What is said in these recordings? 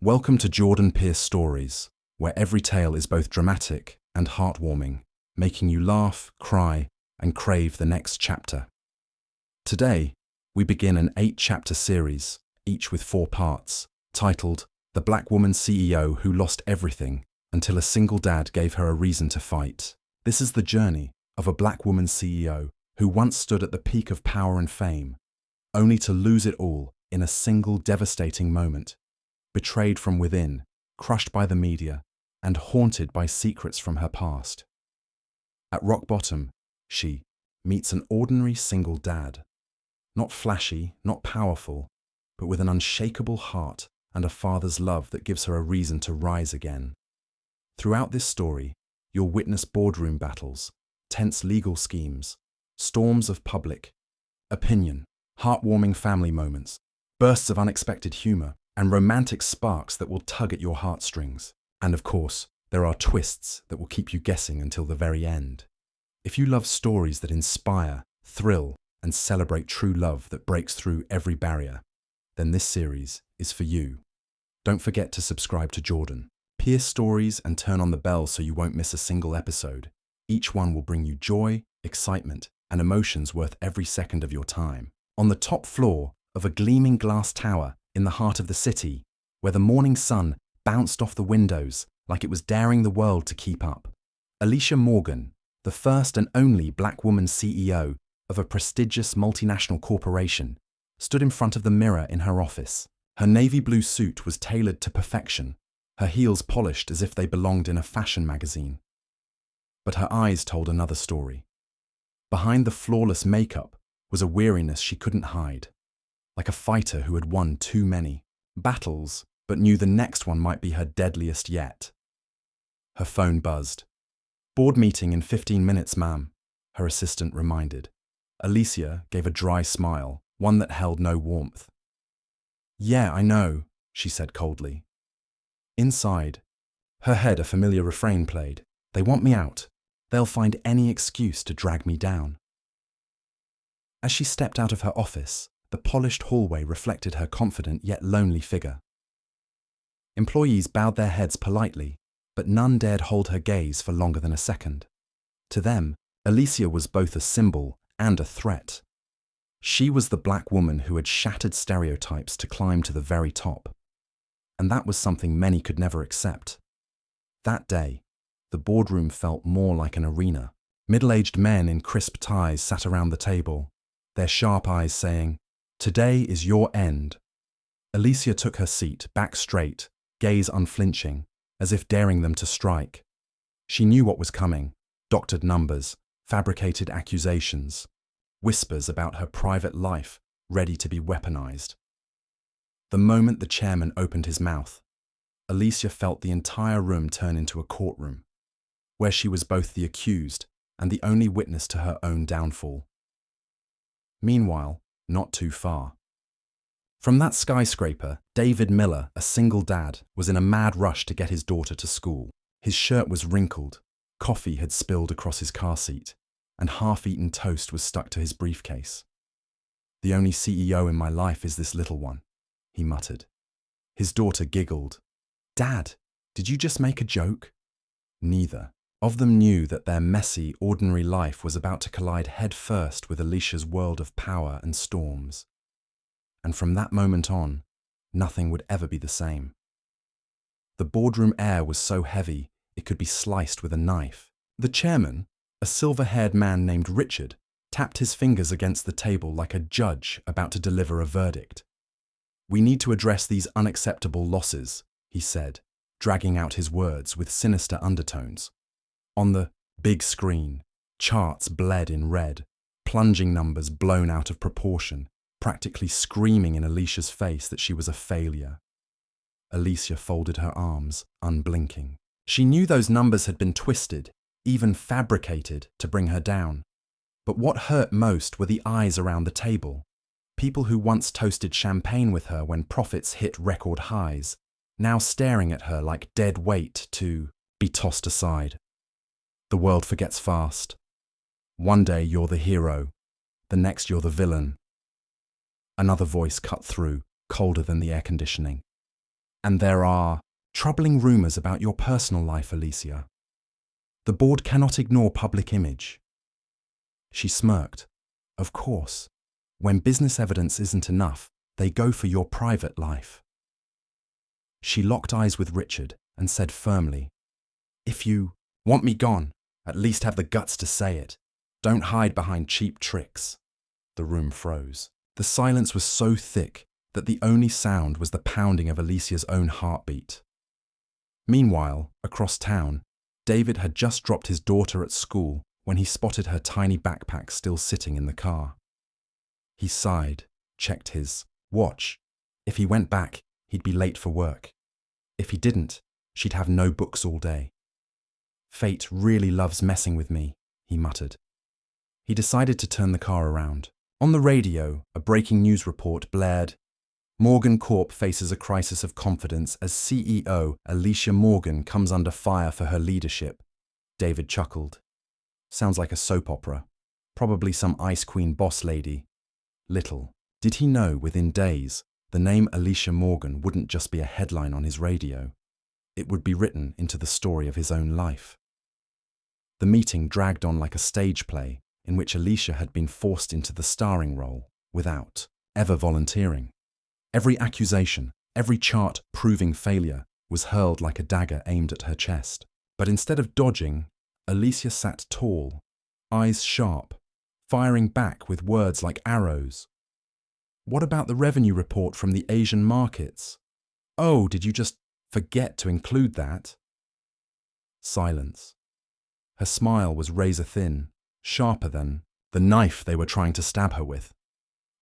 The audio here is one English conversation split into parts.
Welcome to Jordan Pierce Stories, where every tale is both dramatic and heartwarming, making you laugh, cry, and crave the next chapter. Today, we begin an 8-chapter series, each with 4 parts, titled The Black Woman CEO Who Lost Everything Until a Single Dad Gave Her a Reason to Fight. This is the journey of a black woman CEO who once stood at the peak of power and fame, only to lose it all in a single devastating moment. Betrayed from within, crushed by the media, and haunted by secrets from her past. At rock bottom, she meets an ordinary single dad. Not flashy, not powerful, but with an unshakable heart and a father's love that gives her a reason to rise again. Throughout this story, you'll witness boardroom battles, tense legal schemes, storms of public opinion, heartwarming family moments, bursts of unexpected humor, and romantic sparks that will tug at your heartstrings. And of course, there are twists that will keep you guessing until the very end. If you love stories that inspire, thrill, and celebrate true love that breaks through every barrier, then this series is for you. Don't forget to subscribe to Jordan Pierce Stories and turn on the bell so you won't miss a single episode. Each one will bring you joy, excitement, and emotions worth every second of your time. On the top floor of a gleaming glass tower in the heart of the city, where the morning sun bounced off the windows like it was daring the world to keep up, Alicia Morgan, the first and only black woman CEO of a prestigious multinational corporation, stood in front of the mirror in her office. Her navy blue suit was tailored to perfection, her heels polished as if they belonged in a fashion magazine. But her eyes told another story. Behind the flawless makeup was a weariness she couldn't hide, like a fighter who had won too many battles but knew the next one might be her deadliest yet. Her phone buzzed. "Board meeting in 15 minutes, ma'am," her assistant reminded. Alicia gave a dry smile, one that held no warmth. "Yeah, I know," she said coldly. Inside, her head a familiar refrain played. "They want me out. They'll find any excuse to drag me down." As she stepped out of her office, the polished hallway reflected her confident yet lonely figure. Employees bowed their heads politely, but none dared hold her gaze for longer than a second. To them, Alicia was both a symbol and a threat. She was the black woman who had shattered stereotypes to climb to the very top. And that was something many could never accept. That day, the boardroom felt more like an arena. Middle-aged men in crisp ties sat around the table, their sharp eyes saying, "Today is your end." Alicia took her seat, back straight, gaze unflinching, as if daring them to strike. She knew what was coming: doctored numbers, fabricated accusations, whispers about her private life ready to be weaponized. The moment the chairman opened his mouth, Alicia felt the entire room turn into a courtroom, where she was both the accused and the only witness to her own downfall. Meanwhile, not too far. From that skyscraper, David Miller, a single dad, was in a mad rush to get his daughter to school. His shirt was wrinkled, coffee had spilled across his car seat, and half-eaten toast was stuck to his briefcase. "The only CEO in my life is this little one," he muttered. His daughter giggled. "Dad, did you just make a joke?" Neither of them knew that their messy, ordinary life was about to collide head-first with Alicia's world of power and storms. And from that moment on, nothing would ever be the same. The boardroom air was so heavy it could be sliced with a knife. The chairman, a silver-haired man named Richard, tapped his fingers against the table like a judge about to deliver a verdict. "We need to address these unacceptable losses," he said, dragging out his words with sinister undertones. On the big screen, charts bled in red, plunging numbers blown out of proportion, practically screaming in Alicia's face that she was a failure. Alicia folded her arms, unblinking. She knew those numbers had been twisted, even fabricated, to bring her down. But what hurt most were the eyes around the table. People who once toasted champagne with her when profits hit record highs, now staring at her like dead weight to be tossed aside. The world forgets fast. One day you're the hero, the next you're the villain. Another voice cut through, colder than the air conditioning. And there are troubling rumors about your personal life, Alicia. The board cannot ignore public image. She smirked. Of course. When business evidence isn't enough, they go for your private life. She locked eyes with Richard and said firmly, "If you want me gone, at least have the guts to say it. Don't hide behind cheap tricks." The room froze. The silence was so thick that the only sound was the pounding of Alicia's own heartbeat. Meanwhile, across town, David had just dropped his daughter at school when he spotted her tiny backpack still sitting in the car. He sighed, checked his watch. If he went back, he'd be late for work. If he didn't, she'd have no books all day. Fate really loves messing with me, he muttered. He decided to turn the car around. On the radio, a breaking news report blared, "Morgan Corp faces a crisis of confidence as CEO Alicia Morgan comes under fire for her leadership." David chuckled. Sounds like a soap opera. Probably some Ice Queen boss lady. Little did he know within days, the name Alicia Morgan wouldn't just be a headline on his radio. It would be written into the story of his own life. The meeting dragged on like a stage play in which Alicia had been forced into the starring role without ever volunteering. Every accusation, every chart proving failure was hurled like a dagger aimed at her chest. But instead of dodging, Alicia sat tall, eyes sharp, firing back with words like arrows. "What about the revenue report from the Asian markets? Oh, did you just forget to include that?" Silence. Her smile was razor-thin, sharper than the knife they were trying to stab her with.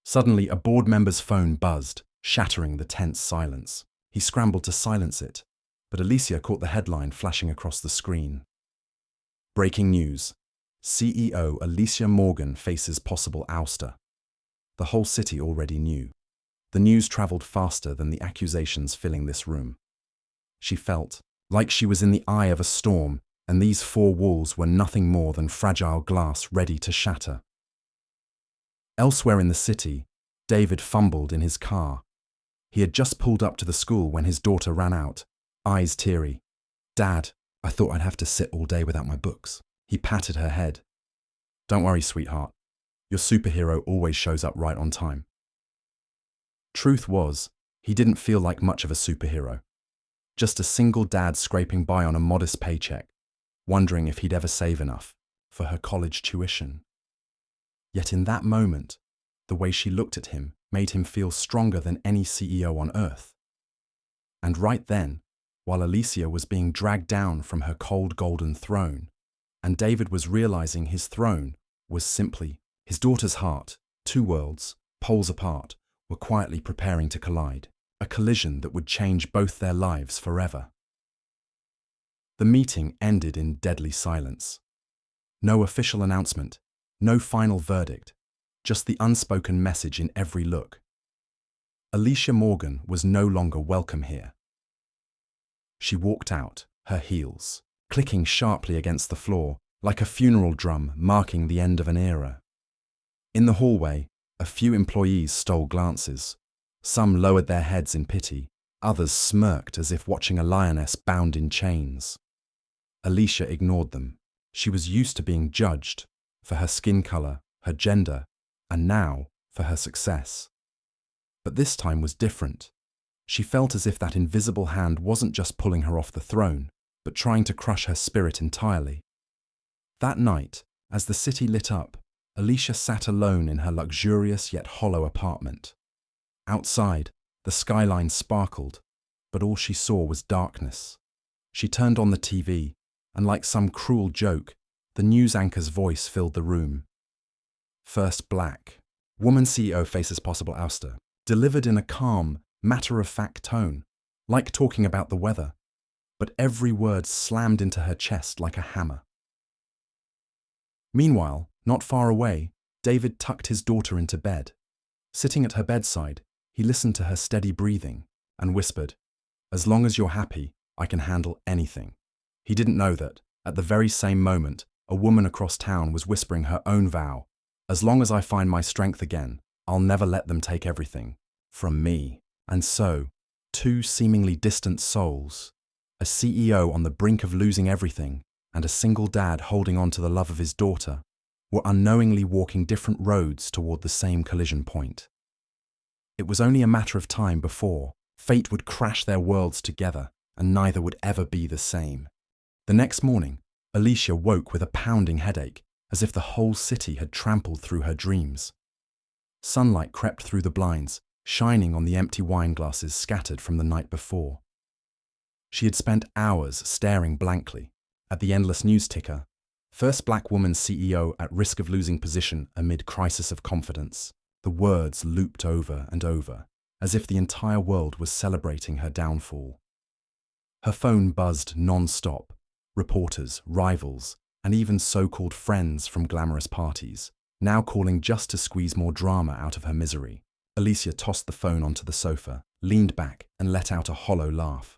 Suddenly, a board member's phone buzzed, shattering the tense silence. He scrambled to silence it, but Alicia caught the headline flashing across the screen. Breaking news. CEO Alicia Morgan faces possible ouster. The whole city already knew. The news travelled faster than the accusations filling this room. She felt like she was in the eye of a storm, and these four walls were nothing more than fragile glass ready to shatter. Elsewhere in the city, David fumbled in his car. He had just pulled up to the school when his daughter ran out, eyes teary. "Dad, I thought I'd have to sit all day without my books." He patted her head. "Don't worry, sweetheart. Your superhero always shows up right on time." Truth was, he didn't feel like much of a superhero. Just a single dad scraping by on a modest paycheck, wondering if he'd ever save enough for her college tuition. Yet in that moment, the way she looked at him made him feel stronger than any CEO on earth. And right then, while Alicia was being dragged down from her cold golden throne, and David was realizing his throne was simply his daughter's heart, two worlds, poles apart, were quietly preparing to collide, a collision that would change both their lives forever. The meeting ended in deadly silence. No official announcement, no final verdict, just the unspoken message in every look. Alicia Morgan was no longer welcome here. She walked out, her heels clicking sharply against the floor, like a funeral drum marking the end of an era. In the hallway, a few employees stole glances. Some lowered their heads in pity, others smirked as if watching a lioness bound in chains. Alicia ignored them. She was used to being judged for her skin color, her gender, and now for her success. But this time was different. She felt as if that invisible hand wasn't just pulling her off the throne, but trying to crush her spirit entirely. That night, as the city lit up, Alicia sat alone in her luxurious yet hollow apartment. Outside, the skyline sparkled, but all she saw was darkness. She turned on the TV, and like some cruel joke, the news anchor's voice filled the room. First black. Woman CEO faces possible ouster. Delivered in a calm, matter-of-fact tone, like talking about the weather. But every word slammed into her chest like a hammer. Meanwhile, not far away, David tucked his daughter into bed. Sitting at her bedside, he listened to her steady breathing and whispered, "As long as you're happy, I can handle anything." He didn't know that, at the very same moment, a woman across town was whispering her own vow, "As long as I find my strength again, I'll never let them take everything from me." And so, Two seemingly distant souls, a CEO on the brink of losing everything and a single dad holding on to the love of his daughter, were unknowingly walking different roads toward the same collision point. It was only a matter of time before fate would crash their worlds together and neither would ever be the same. The next morning, Alicia woke with a pounding headache, as if the whole city had trampled through her dreams. Sunlight crept through the blinds, shining on the empty wine glasses scattered from the night before. She had spent hours staring blankly at the endless news ticker. First black woman CEO at risk of losing position amid crisis of confidence. The words looped over and over, as if the entire world was celebrating her downfall. Her phone buzzed non-stop. Reporters, rivals, and even so-called friends from glamorous parties, now calling just to squeeze more drama out of her misery. Alicia tossed the phone onto the sofa, leaned back, and let out a hollow laugh.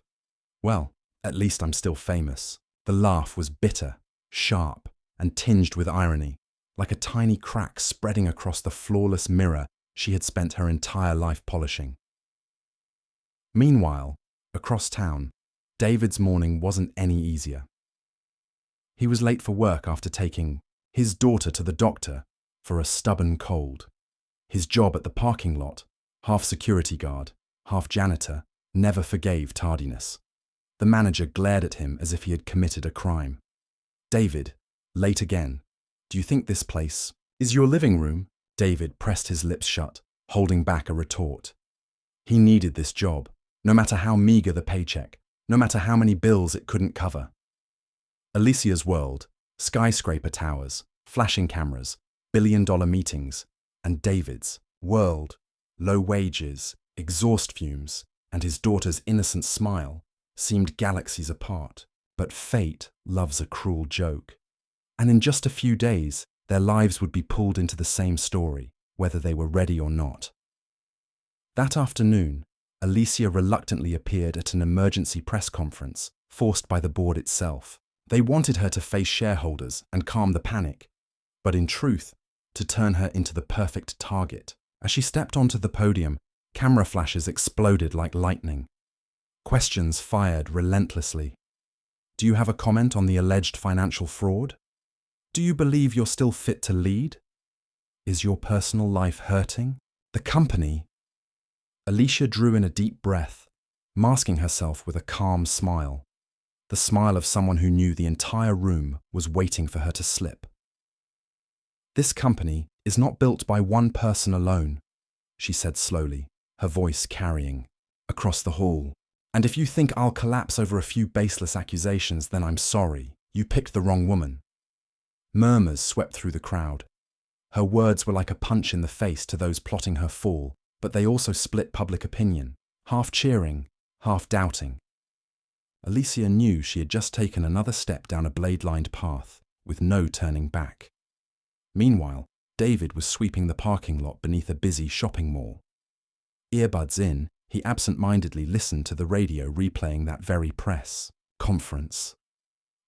Well, at least I'm still famous. The laugh was bitter, sharp, and tinged with irony, like a tiny crack spreading across the flawless mirror she had spent her entire life polishing. Meanwhile, across town, David's morning wasn't any easier. He was late for work after taking his daughter to the doctor for a stubborn cold. His job at the parking lot, half security guard, half janitor, never forgave tardiness. The manager glared at him as if he had committed a crime. David, late again. Do you think this place is your living room? David pressed his lips shut, holding back a retort. He needed this job, no matter how meager the paycheck, no matter how many bills it couldn't cover. Alicia's world, skyscraper towers, flashing cameras, billion-dollar meetings, and David's world, low wages, exhaust fumes, and his daughter's innocent smile, seemed galaxies apart. But fate loves a cruel joke. And in just a few days, their lives would be pulled into the same story, whether they were ready or not. That afternoon, Alicia reluctantly appeared at an emergency press conference, forced by the board itself. They wanted her to face shareholders and calm the panic, but in truth, to turn her into the perfect target. As she stepped onto the podium, camera flashes exploded like lightning. Questions fired relentlessly. Do you have a comment on the alleged financial fraud? Do you believe you're still fit to lead? Is your personal life hurting? The company? Alicia drew in a deep breath, masking herself with a calm smile. The smile of someone who knew the entire room was waiting for her to slip. This company is not built by one person alone, she said slowly, her voice carrying across the hall. And if you think I'll collapse over a few baseless accusations, then I'm sorry. You picked the wrong woman. Murmurs swept through the crowd. Her words were like a punch in the face to those plotting her fall, but they also split public opinion, half cheering, half doubting. Alicia knew she had just taken another step down a blade-lined path, with no turning back. Meanwhile, David was sweeping the parking lot beneath a busy shopping mall. Earbuds in, he absent-mindedly listened to the radio replaying that very press conference.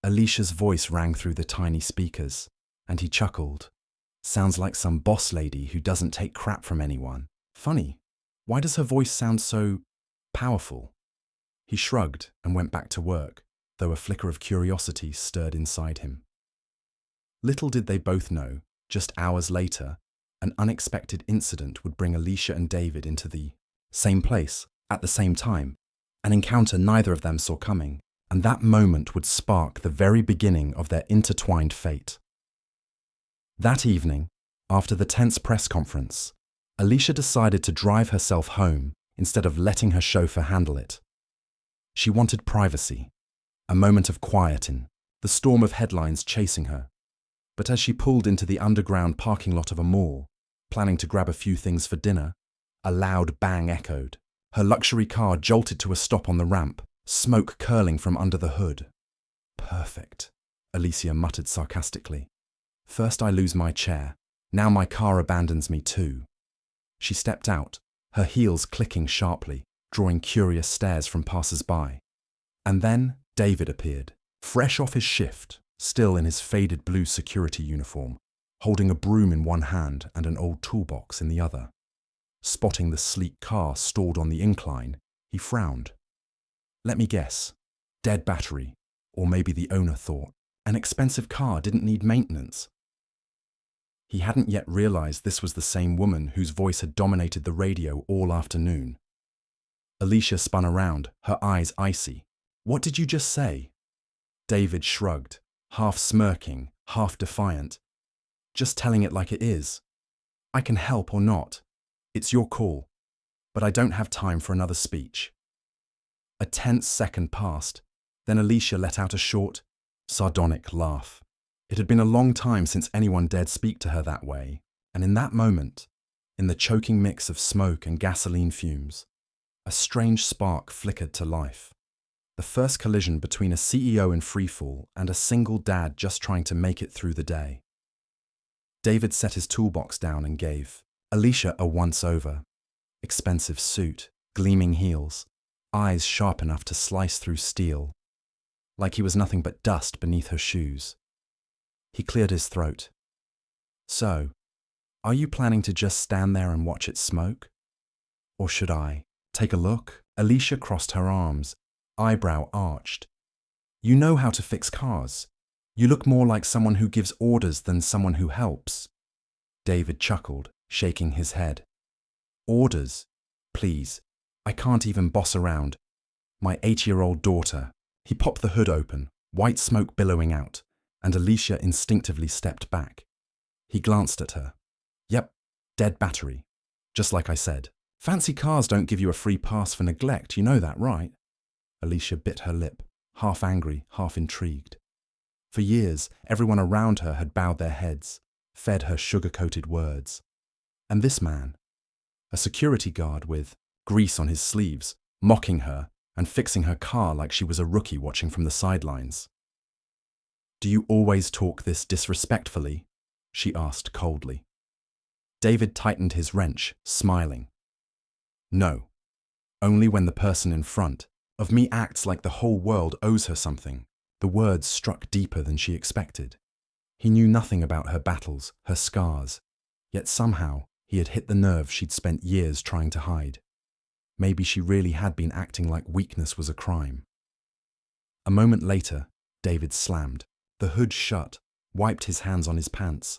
Alicia's voice rang through the tiny speakers, and he chuckled. Sounds like some boss lady who doesn't take crap from anyone. Funny, why does her voice sound so powerful? He shrugged and went back to work, though a flicker of curiosity stirred inside him. Little did they both know, just hours later, an unexpected incident would bring Alicia and David into the same place, at the same time, an encounter neither of them saw coming, and that moment would spark the very beginning of their intertwined fate. That evening, after the tense press conference, Alicia decided to drive herself home instead of letting her chauffeur handle it. She wanted privacy, a moment of quiet in the storm of headlines chasing her. But as she pulled into the underground parking lot of a mall, planning to grab a few things for dinner, a loud bang echoed. Her luxury car jolted to a stop on the ramp, smoke curling from under the hood. Perfect, Alicia muttered sarcastically. First I lose my chair, now my car abandons me too. She stepped out, her heels clicking sharply, drawing curious stares from passers-by. And then David appeared, fresh off his shift, still in his faded blue security uniform, holding a broom in one hand and an old toolbox in the other. Spotting the sleek car stalled on the incline, He frowned. Let me guess. Dead battery. Or maybe the owner thought, an expensive car didn't need maintenance. He hadn't yet realized this was the same woman whose voice had dominated the radio all afternoon. Alicia spun around, her eyes icy. What did you just say? David shrugged, half smirking, half defiant. Just telling it like it is. I can help or not. It's your call. But I don't have time for another speech. A tense second passed. Then Alicia let out a short, sardonic laugh. It had been a long time since anyone dared speak to her that way, and in that moment, in the choking mix of smoke and gasoline fumes, a strange spark flickered to life. The first collision between a CEO in freefall and a single dad just trying to make it through the day. David set his toolbox down and gave Alicia a once-over. Expensive suit, gleaming heels, eyes sharp enough to slice through steel, like he was nothing but dust beneath her shoes. He cleared his throat. So, are you planning to just stand there and watch it smoke? Or should I take a look? Alicia crossed her arms, eyebrow arched. You know how to fix cars. You look more like someone who gives orders than someone who helps. David chuckled, shaking his head. Orders? Please, I can't even boss around. My 8-year-old daughter. He popped the hood open, white smoke billowing out, and Alicia instinctively stepped back. He glanced at her. Yep, dead battery. Just like I said. Fancy cars don't give you a free pass for neglect, you know that, right? Alicia bit her lip, half angry, half intrigued. For years, everyone around her had bowed their heads, fed her sugar-coated words. And this man, a security guard with grease on his sleeves, mocking her and fixing her car like she was a rookie watching from the sidelines. Do you always talk this disrespectfully? She asked coldly. David tightened his wrench, smiling. No, only when the person in front of me acts like the whole world owes her something. The words struck deeper than she expected. He knew nothing about her battles, her scars, yet somehow he had hit the nerve she'd spent years trying to hide. Maybe she really had been acting like weakness was a crime. A moment later, David slammed. The hood shut, wiped his hands on his pants.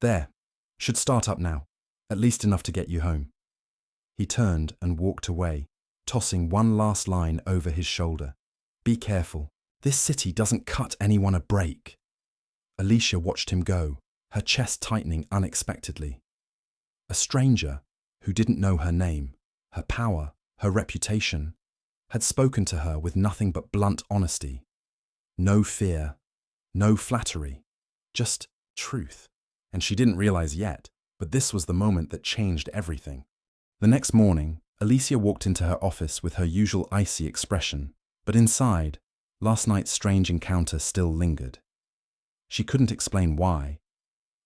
There, should start up now, at least enough to get you home. He turned and walked away, tossing one last line over his shoulder. Be careful, this city doesn't cut anyone a break. Alicia watched him go, her chest tightening unexpectedly. A stranger, who didn't know her name, her power, her reputation, had spoken to her with nothing but blunt honesty. No fear, no flattery, just truth. And she didn't realize yet, but this was the moment that changed everything. The next morning, Alicia walked into her office with her usual icy expression, but inside, last night's strange encounter still lingered. She couldn't explain why.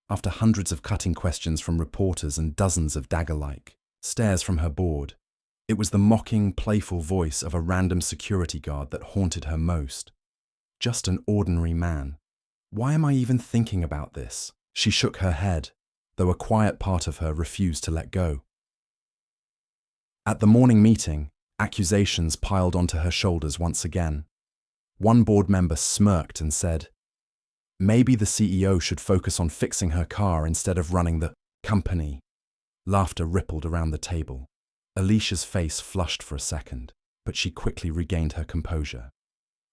After hundreds of cutting questions from reporters and dozens of dagger-like stares from her board, it was the mocking, playful voice of a random security guard that haunted her most. Just an ordinary man. Why am I even thinking about this? She shook her head, though a quiet part of her refused to let go. At the morning meeting, accusations piled onto her shoulders once again. One board member smirked and said, maybe the CEO should focus on fixing her car instead of running the company. Laughter rippled around the table. Alicia's face flushed for a second, but she quickly regained her composure.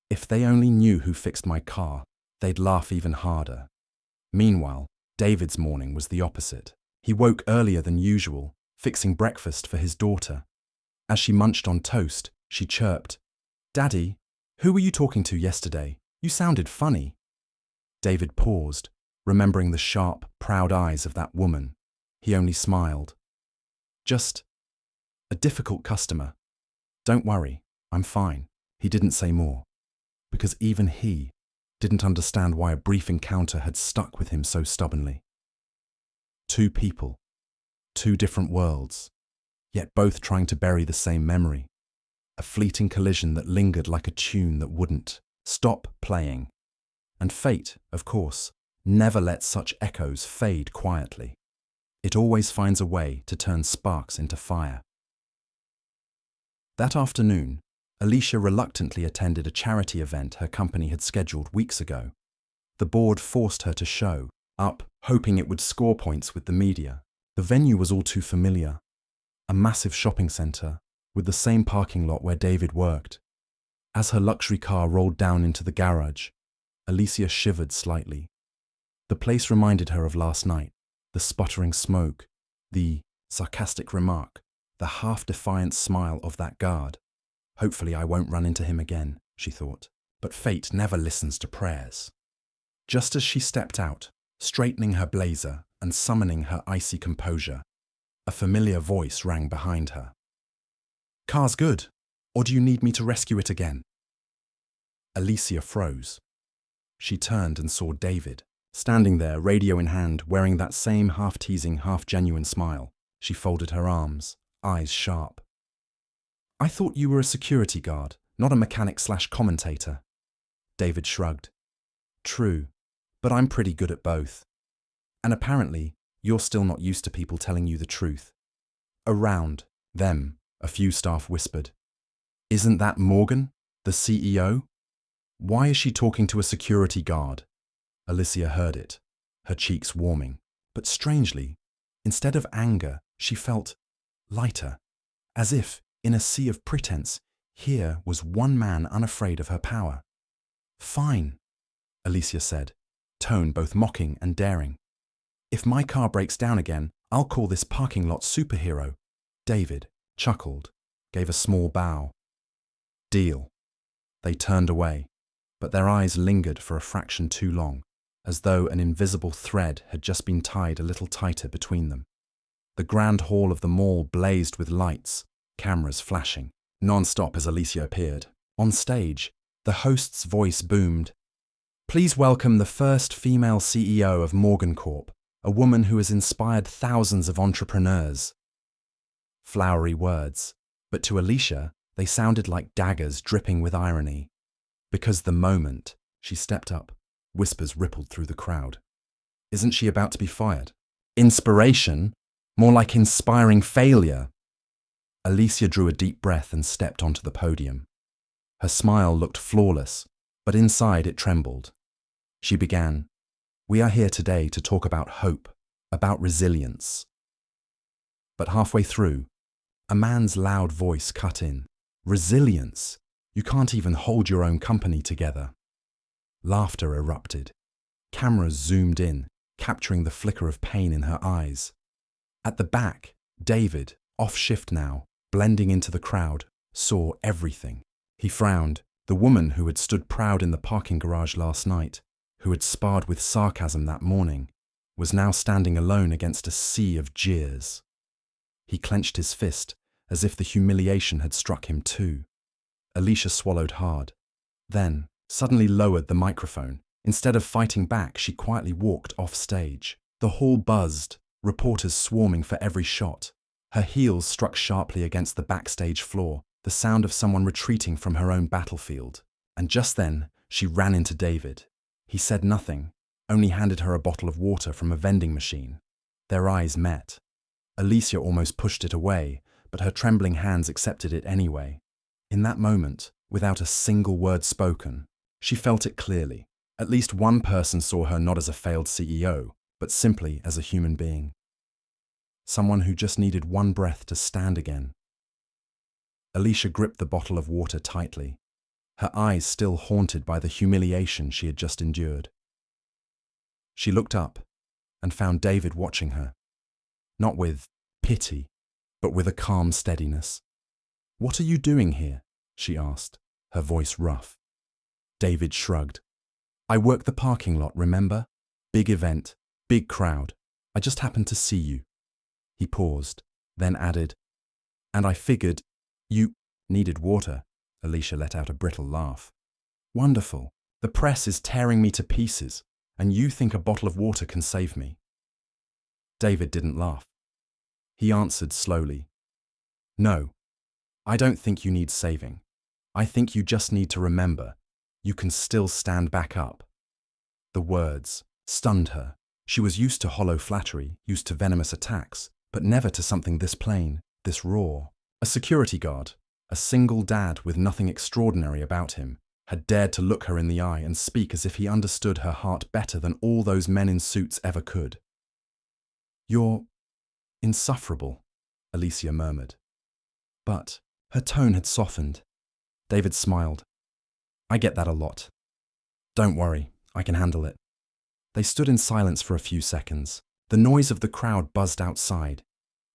If they only knew who fixed my car, they'd laugh even harder. Meanwhile, David's morning was the opposite. He woke earlier than usual, fixing breakfast for his daughter. As she munched on toast, she chirped, Daddy, who were you talking to yesterday? You sounded funny. David paused, remembering the sharp, proud eyes of that woman. He only smiled. Just a difficult customer. Don't worry, I'm fine. He didn't say more, because even he didn't understand why a brief encounter had stuck with him so stubbornly. Two people, two different worlds, yet both trying to bury the same memory. A fleeting collision that lingered like a tune that wouldn't stop playing. And fate, of course, never lets such echoes fade quietly. It always finds a way to turn sparks into fire. That afternoon, Alicia reluctantly attended a charity event her company had scheduled weeks ago. The board forced her to show up, hoping it would score points with the media. The venue was all too familiar. A massive shopping centre, with the same parking lot where David worked. As her luxury car rolled down into the garage, Alicia shivered slightly. The place reminded her of last night, the sputtering smoke, the sarcastic remark, the half-defiant smile of that guard. Hopefully I won't run into him again, she thought. But fate never listens to prayers. Just as she stepped out, straightening her blazer and summoning her icy composure, a familiar voice rang behind her. "Car's good, or do you need me to rescue it again?" Alicia froze. She turned and saw David, standing there, radio in hand, wearing that same half-teasing, half-genuine smile. She folded her arms, eyes sharp. "I thought you were a security guard, not a mechanic/commentator." David shrugged. "True, but I'm pretty good at both. And apparently, you're still not used to people telling you the truth." Around them, a few staff whispered, "Isn't that Morgan, the CEO? Why is she talking to a security guard?" Alicia heard it, her cheeks warming. But strangely, instead of anger, she felt lighter, as if, in a sea of pretense, here was one man unafraid of her power. "Fine," Alicia said, tone both mocking and daring. "If my car breaks down again, I'll call this parking lot superhero." David chuckled, gave a small bow. "Deal." They turned away, but their eyes lingered for a fraction too long, as though an invisible thread had just been tied a little tighter between them. The grand hall of the mall blazed with lights, cameras flashing, non-stop as Alicia appeared. On stage, the host's voice boomed, "Please welcome the first female CEO of Morgan Corp, a woman who has inspired thousands of entrepreneurs." Flowery words, but to Alicia, they sounded like daggers dripping with irony. Because the moment she stepped up, whispers rippled through the crowd. Isn't she about to be fired? Inspiration? More like inspiring failure. Alicia drew a deep breath and stepped onto the podium. Her smile looked flawless, but inside it trembled. She began, "We are here today to talk about hope, about resilience." But halfway through, a man's loud voice cut in. "Resilience? You can't even hold your own company together." Laughter erupted. Cameras zoomed in, capturing the flicker of pain in her eyes. At the back, David, off shift now, blending into the crowd, saw everything. He frowned. The woman who had stood proud in the parking garage last night, who had sparred with sarcasm that morning, was now standing alone against a sea of jeers. He clenched his fist, as if the humiliation had struck him too. Alicia swallowed hard, then suddenly lowered the microphone. Instead of fighting back, she quietly walked off stage. The hall buzzed, reporters swarming for every shot. Her heels struck sharply against the backstage floor, the sound of someone retreating from her own battlefield. And just then, she ran into David. He said nothing, only handed her a bottle of water from a vending machine. Their eyes met. Alicia almost pushed it away, but her trembling hands accepted it anyway. In that moment, without a single word spoken, she felt it clearly. At least one person saw her not as a failed CEO, but simply as a human being. Someone who just needed one breath to stand again. Alicia gripped the bottle of water tightly, her eyes still haunted by the humiliation she had just endured. She looked up and found David watching her, not with pity, but with a calm steadiness. "What are you doing here?" she asked, her voice rough. David shrugged. "I work the parking lot, remember? Big event, big crowd. I just happened to see you." He paused, then added, "And I figured you needed water." Alicia let out a brittle laugh. "Wonderful. The press is tearing me to pieces, and you think a bottle of water can save me." David didn't laugh. He answered slowly, "No, I don't think you need saving. I think you just need to remember, you can still stand back up." The words stunned her. She was used to hollow flattery, used to venomous attacks, but never to something this plain, this raw. A security guard, A single dad with nothing extraordinary about him had dared to look her in the eye and speak as if he understood her heart better than all those men in suits ever could. "You're insufferable," Alicia murmured. But her tone had softened. David smiled. "I get that a lot. Don't worry, I can handle it." They stood in silence for a few seconds. The noise of the crowd buzzed outside.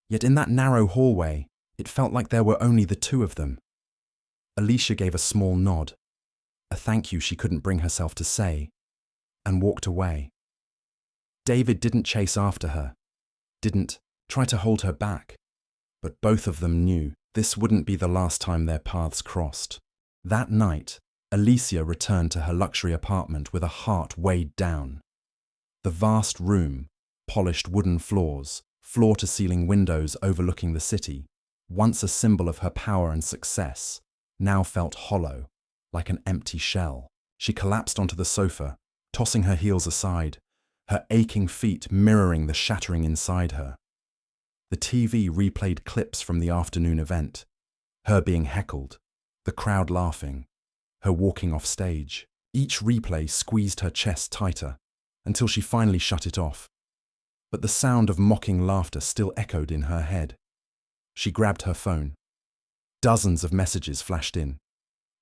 Yet in that narrow hallway, it felt like there were only the two of them. Alicia gave a small nod, a thank you she couldn't bring herself to say, and walked away. David didn't chase after her, didn't try to hold her back, but both of them knew this wouldn't be the last time their paths crossed. That night, Alicia returned to her luxury apartment with a heart weighed down. The vast room, polished wooden floors, floor-to-ceiling windows overlooking the city, once a symbol of her power and success, now felt hollow, like an empty shell. She collapsed onto the sofa, tossing her heels aside, her aching feet mirroring the shattering inside her. The TV replayed clips from the afternoon event, her being heckled, the crowd laughing, her walking off stage. Each replay squeezed her chest tighter, until she finally shut it off. But the sound of mocking laughter still echoed in her head. She grabbed her phone. Dozens of messages flashed in.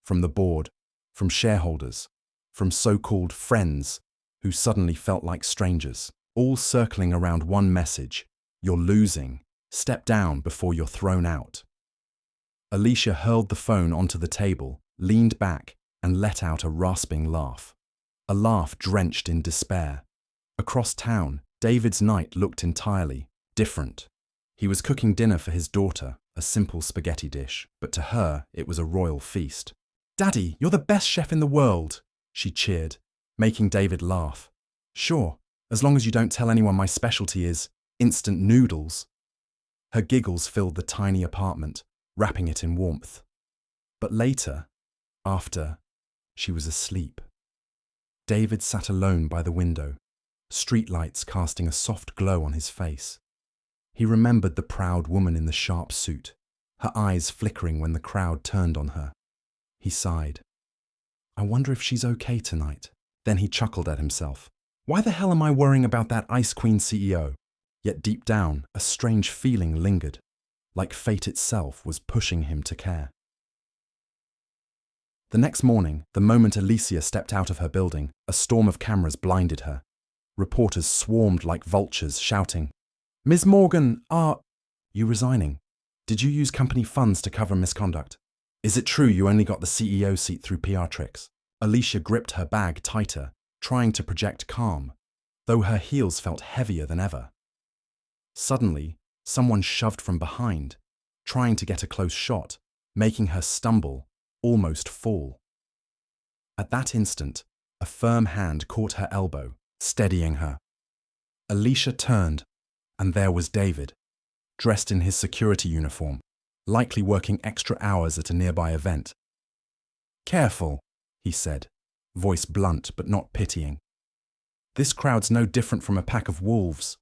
From the board, from shareholders, from so-called friends who suddenly felt like strangers, all circling around one message: "You're losing. Step down before you're thrown out." Alicia hurled the phone onto the table, leaned back, and let out a rasping laugh. A laugh drenched in despair. Across town, David's night looked entirely different. He was cooking dinner for his daughter, a simple spaghetti dish, but to her it was a royal feast. "Daddy, you're the best chef in the world," she cheered, making David laugh. "Sure, as long as you don't tell anyone my specialty is instant noodles." Her giggles filled the tiny apartment, wrapping it in warmth. But later, after she was asleep, David sat alone by the window, streetlights casting a soft glow on his face. He remembered the proud woman in the sharp suit, her eyes flickering when the crowd turned on her. He sighed. "I wonder if she's okay tonight." Then he chuckled at himself. "Why the hell am I worrying about that Ice Queen CEO? Yet deep down, a strange feeling lingered, like fate itself was pushing him to care. The next morning, the moment Alicia stepped out of her building, a storm of cameras blinded her. Reporters swarmed like vultures, shouting, "Ms. Morgan, are you resigning? Did you use company funds to cover misconduct? Is it true you only got the CEO seat through PR tricks?" Alicia gripped her bag tighter, trying to project calm, though her heels felt heavier than ever. Suddenly, someone shoved from behind, trying to get a close shot, making her stumble, almost fall. At that instant, a firm hand caught her elbow, steadying her. Alicia turned, and there was David, dressed in his security uniform, likely working extra hours at a nearby event. "Careful," he said, voice blunt but not pitying. "This crowd's no different from a pack of wolves."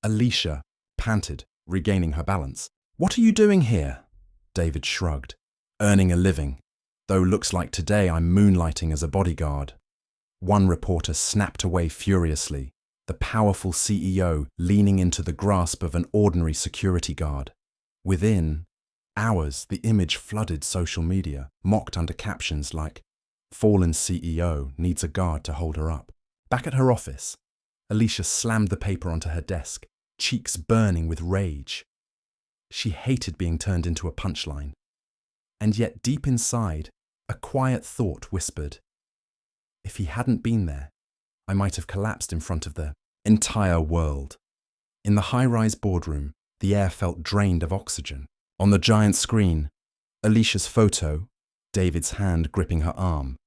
Alicia panted, regaining her balance. "What are you doing here?" David shrugged. "Earning a living, though looks like today I'm moonlighting as a bodyguard." One reporter snapped away furiously, the powerful CEO leaning into the grasp of an ordinary security guard. Within hours, the image flooded social media, mocked under captions like, "Fallen CEO needs a guard to hold her up." Back at her office, Alicia slammed the paper onto her desk, cheeks burning with rage. She hated being turned into a punchline. And yet deep inside, a quiet thought whispered, "If he hadn't been there, I might have collapsed in front of the entire world." In the high-rise boardroom, the air felt drained of oxygen. On the giant screen, Alicia's photo, David's hand gripping her arm,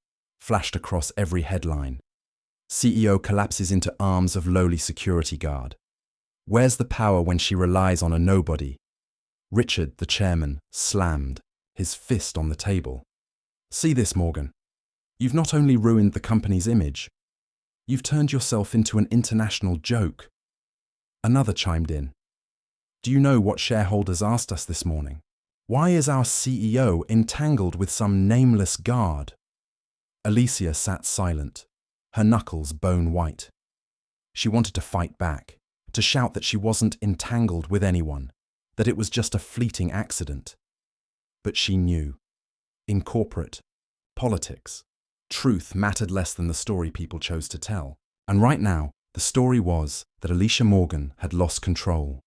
flashed across every headline. "CEO collapses into arms of lowly security guard. Where's the power when she relies on a nobody?" Richard, the chairman, slammed, his fist on the table. "See this, Morgan. You've not only ruined the company's image, you've turned yourself into an international joke." Another chimed in. "Do you know what shareholders asked us this morning? Why is our CEO entangled with some nameless guard? Alicia sat silent, her knuckles bone white. She wanted to fight back, to shout that she wasn't entangled with anyone, that it was just a fleeting accident. But she knew. In corporate, politics, truth mattered less than the story people chose to tell. And right now, the story was that Alicia Morgan had lost control.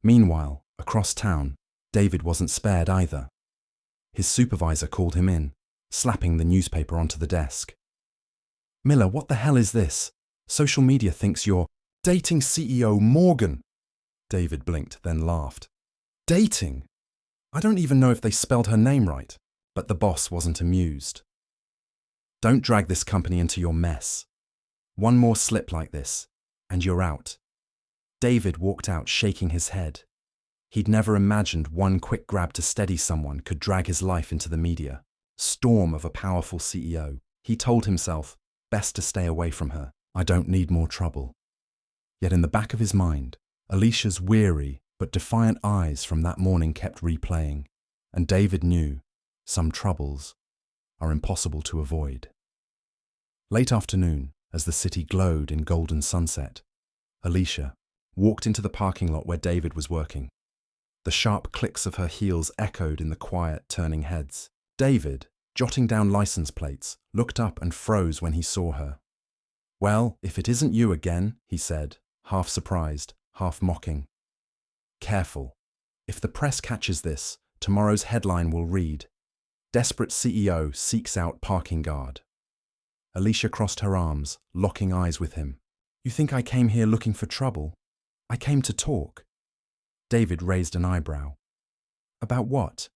Meanwhile, across town, David wasn't spared either. His supervisor called him in, slapping the newspaper onto the desk. "Miller, what the hell is this? Social media thinks you're dating CEO Morgan." David blinked, then laughed. Dating? I don't even know if they spelled her name right. But the boss wasn't amused. "Don't drag this company into your mess. One more slip like this, and you're out." David walked out shaking his head. He'd never imagined one quick grab to steady someone could drag his life into the media. Storm of a powerful CEO. He told himself, best to stay away from her. I don't need more trouble. Yet in the back of his mind, Alicia's weary but defiant eyes from that morning kept replaying, and David knew some troubles are impossible to avoid. Late afternoon, as the city glowed in golden sunset, Alicia walked into the parking lot where David was working. The sharp clicks of her heels echoed in the quiet, turning heads. David, jotting down license plates, looked up and froze when he saw her. "Well, if it isn't you again," he said, half surprised, half mocking. "Careful. If the press catches this, tomorrow's headline will read, 'Desperate CEO seeks out parking guard.'" Alicia crossed her arms, locking eyes with him. "You think I came here looking for trouble? I came to talk." David raised an eyebrow. "About what?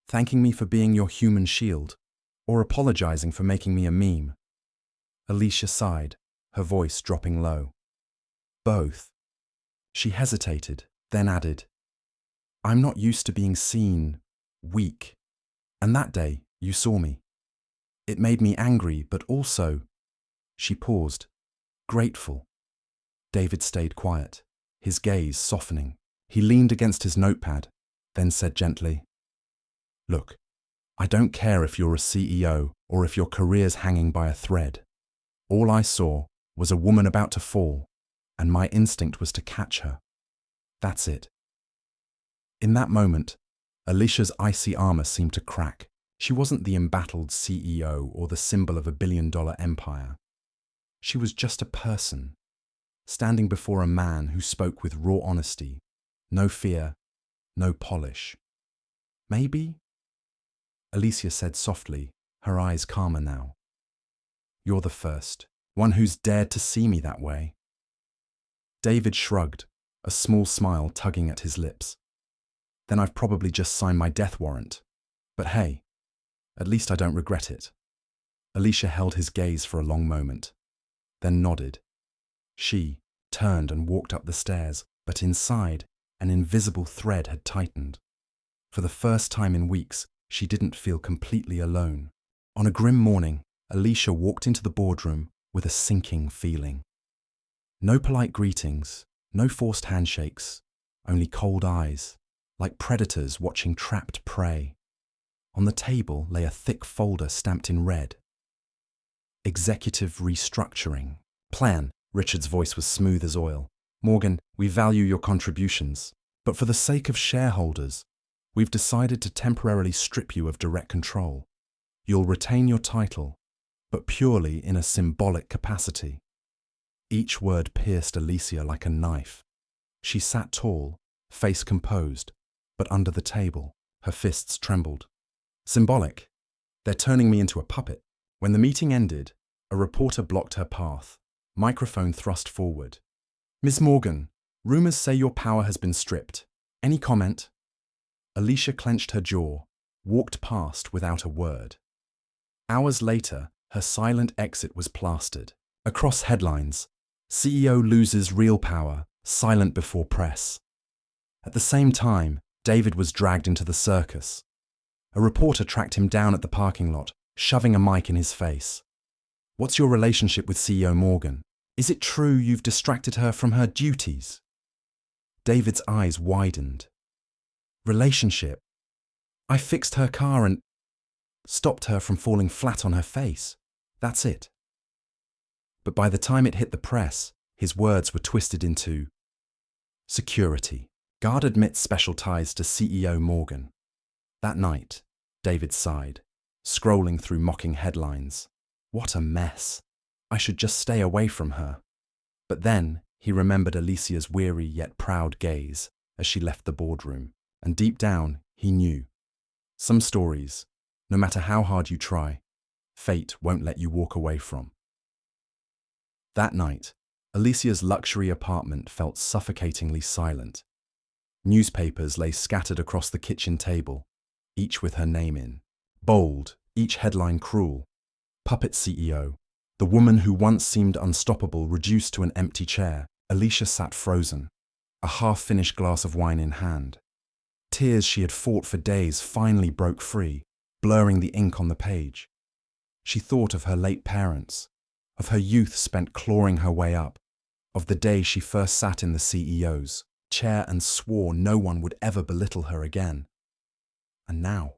Thanking me for being your human shield, or apologizing for making me a meme?" Alicia sighed, her voice dropping low. "Both." She hesitated, then added, "I'm not used to being seen weak. And that day, you saw me. It made me angry, but also," she paused, "grateful." David stayed quiet, his gaze softening. He leaned against his notepad, then said gently, "Look, I don't care if you're a CEO or if your career's hanging by a thread. All I saw was a woman about to fall, and my instinct was to catch her. That's it." In that moment, Alicia's icy armor seemed to crack. She wasn't the embattled CEO or the symbol of a billion-dollar empire. She was just a person, standing before a man who spoke with raw honesty, no fear, no polish. "Maybe?" Alicia said softly, her eyes calmer now. "You're the first, one who's dared to see me that way." David shrugged, a small smile tugging at his lips. "Then I've probably just signed my death warrant. But hey, at least I don't regret it." Alicia held his gaze for a long moment, then nodded. She turned and walked up the stairs, but inside, an invisible thread had tightened. For the first time in weeks, she didn't feel completely alone. On a grim morning, Alicia walked into the boardroom with a sinking feeling. No polite greetings, no forced handshakes, only cold eyes, like predators watching trapped prey. On the table lay a thick folder stamped in red. "Executive restructuring. Plan." Richard's voice was smooth as oil. "Morgan, we value your contributions, but for the sake of shareholders, we've decided to temporarily strip you of direct control. You'll retain your title, but purely in a symbolic capacity." Each word pierced Alicia like a knife. She sat tall, face composed, but under the table, her fists trembled. "Symbolic? They're turning me into a puppet." When the meeting ended, a reporter blocked her path, microphone thrust forward. "Ms. Morgan, rumors say your power has been stripped. Any comment?" Alicia clenched her jaw, walked past without a word. Hours later, her silent exit was plastered. Across headlines, "CEO loses real power, silent before press." At the same time, David was dragged into the circus. A reporter tracked him down at the parking lot, shoving a mic in his face. "What's your relationship with CEO Morgan? Is it true you've distracted her from her duties?" David's eyes widened. "Relationship? I fixed her car and stopped her from falling flat on her face. That's it. But by the time it hit the press, his words were twisted into security. Guard admits special ties to CEO Morgan. That night, David sighed, scrolling through mocking headlines. What a mess. I should just stay away from her. But then he remembered Alicia's weary yet proud gaze as she left the boardroom, and deep down he knew. Some stories, no matter how hard you try, fate won't let you walk away from. That night, Alicia's luxury apartment felt suffocatingly silent. Newspapers lay scattered across the kitchen table, each with her name in. Bold, each headline cruel. Puppet CEO. The woman who once seemed unstoppable reduced to an empty chair. Alicia sat frozen, a half-finished glass of wine in hand. Tears she had fought for days finally broke free, blurring the ink on the page. She thought of her late parents, of her youth spent clawing her way up, of the day she first sat in the CEO's chair and swore no one would ever belittle her again. And now,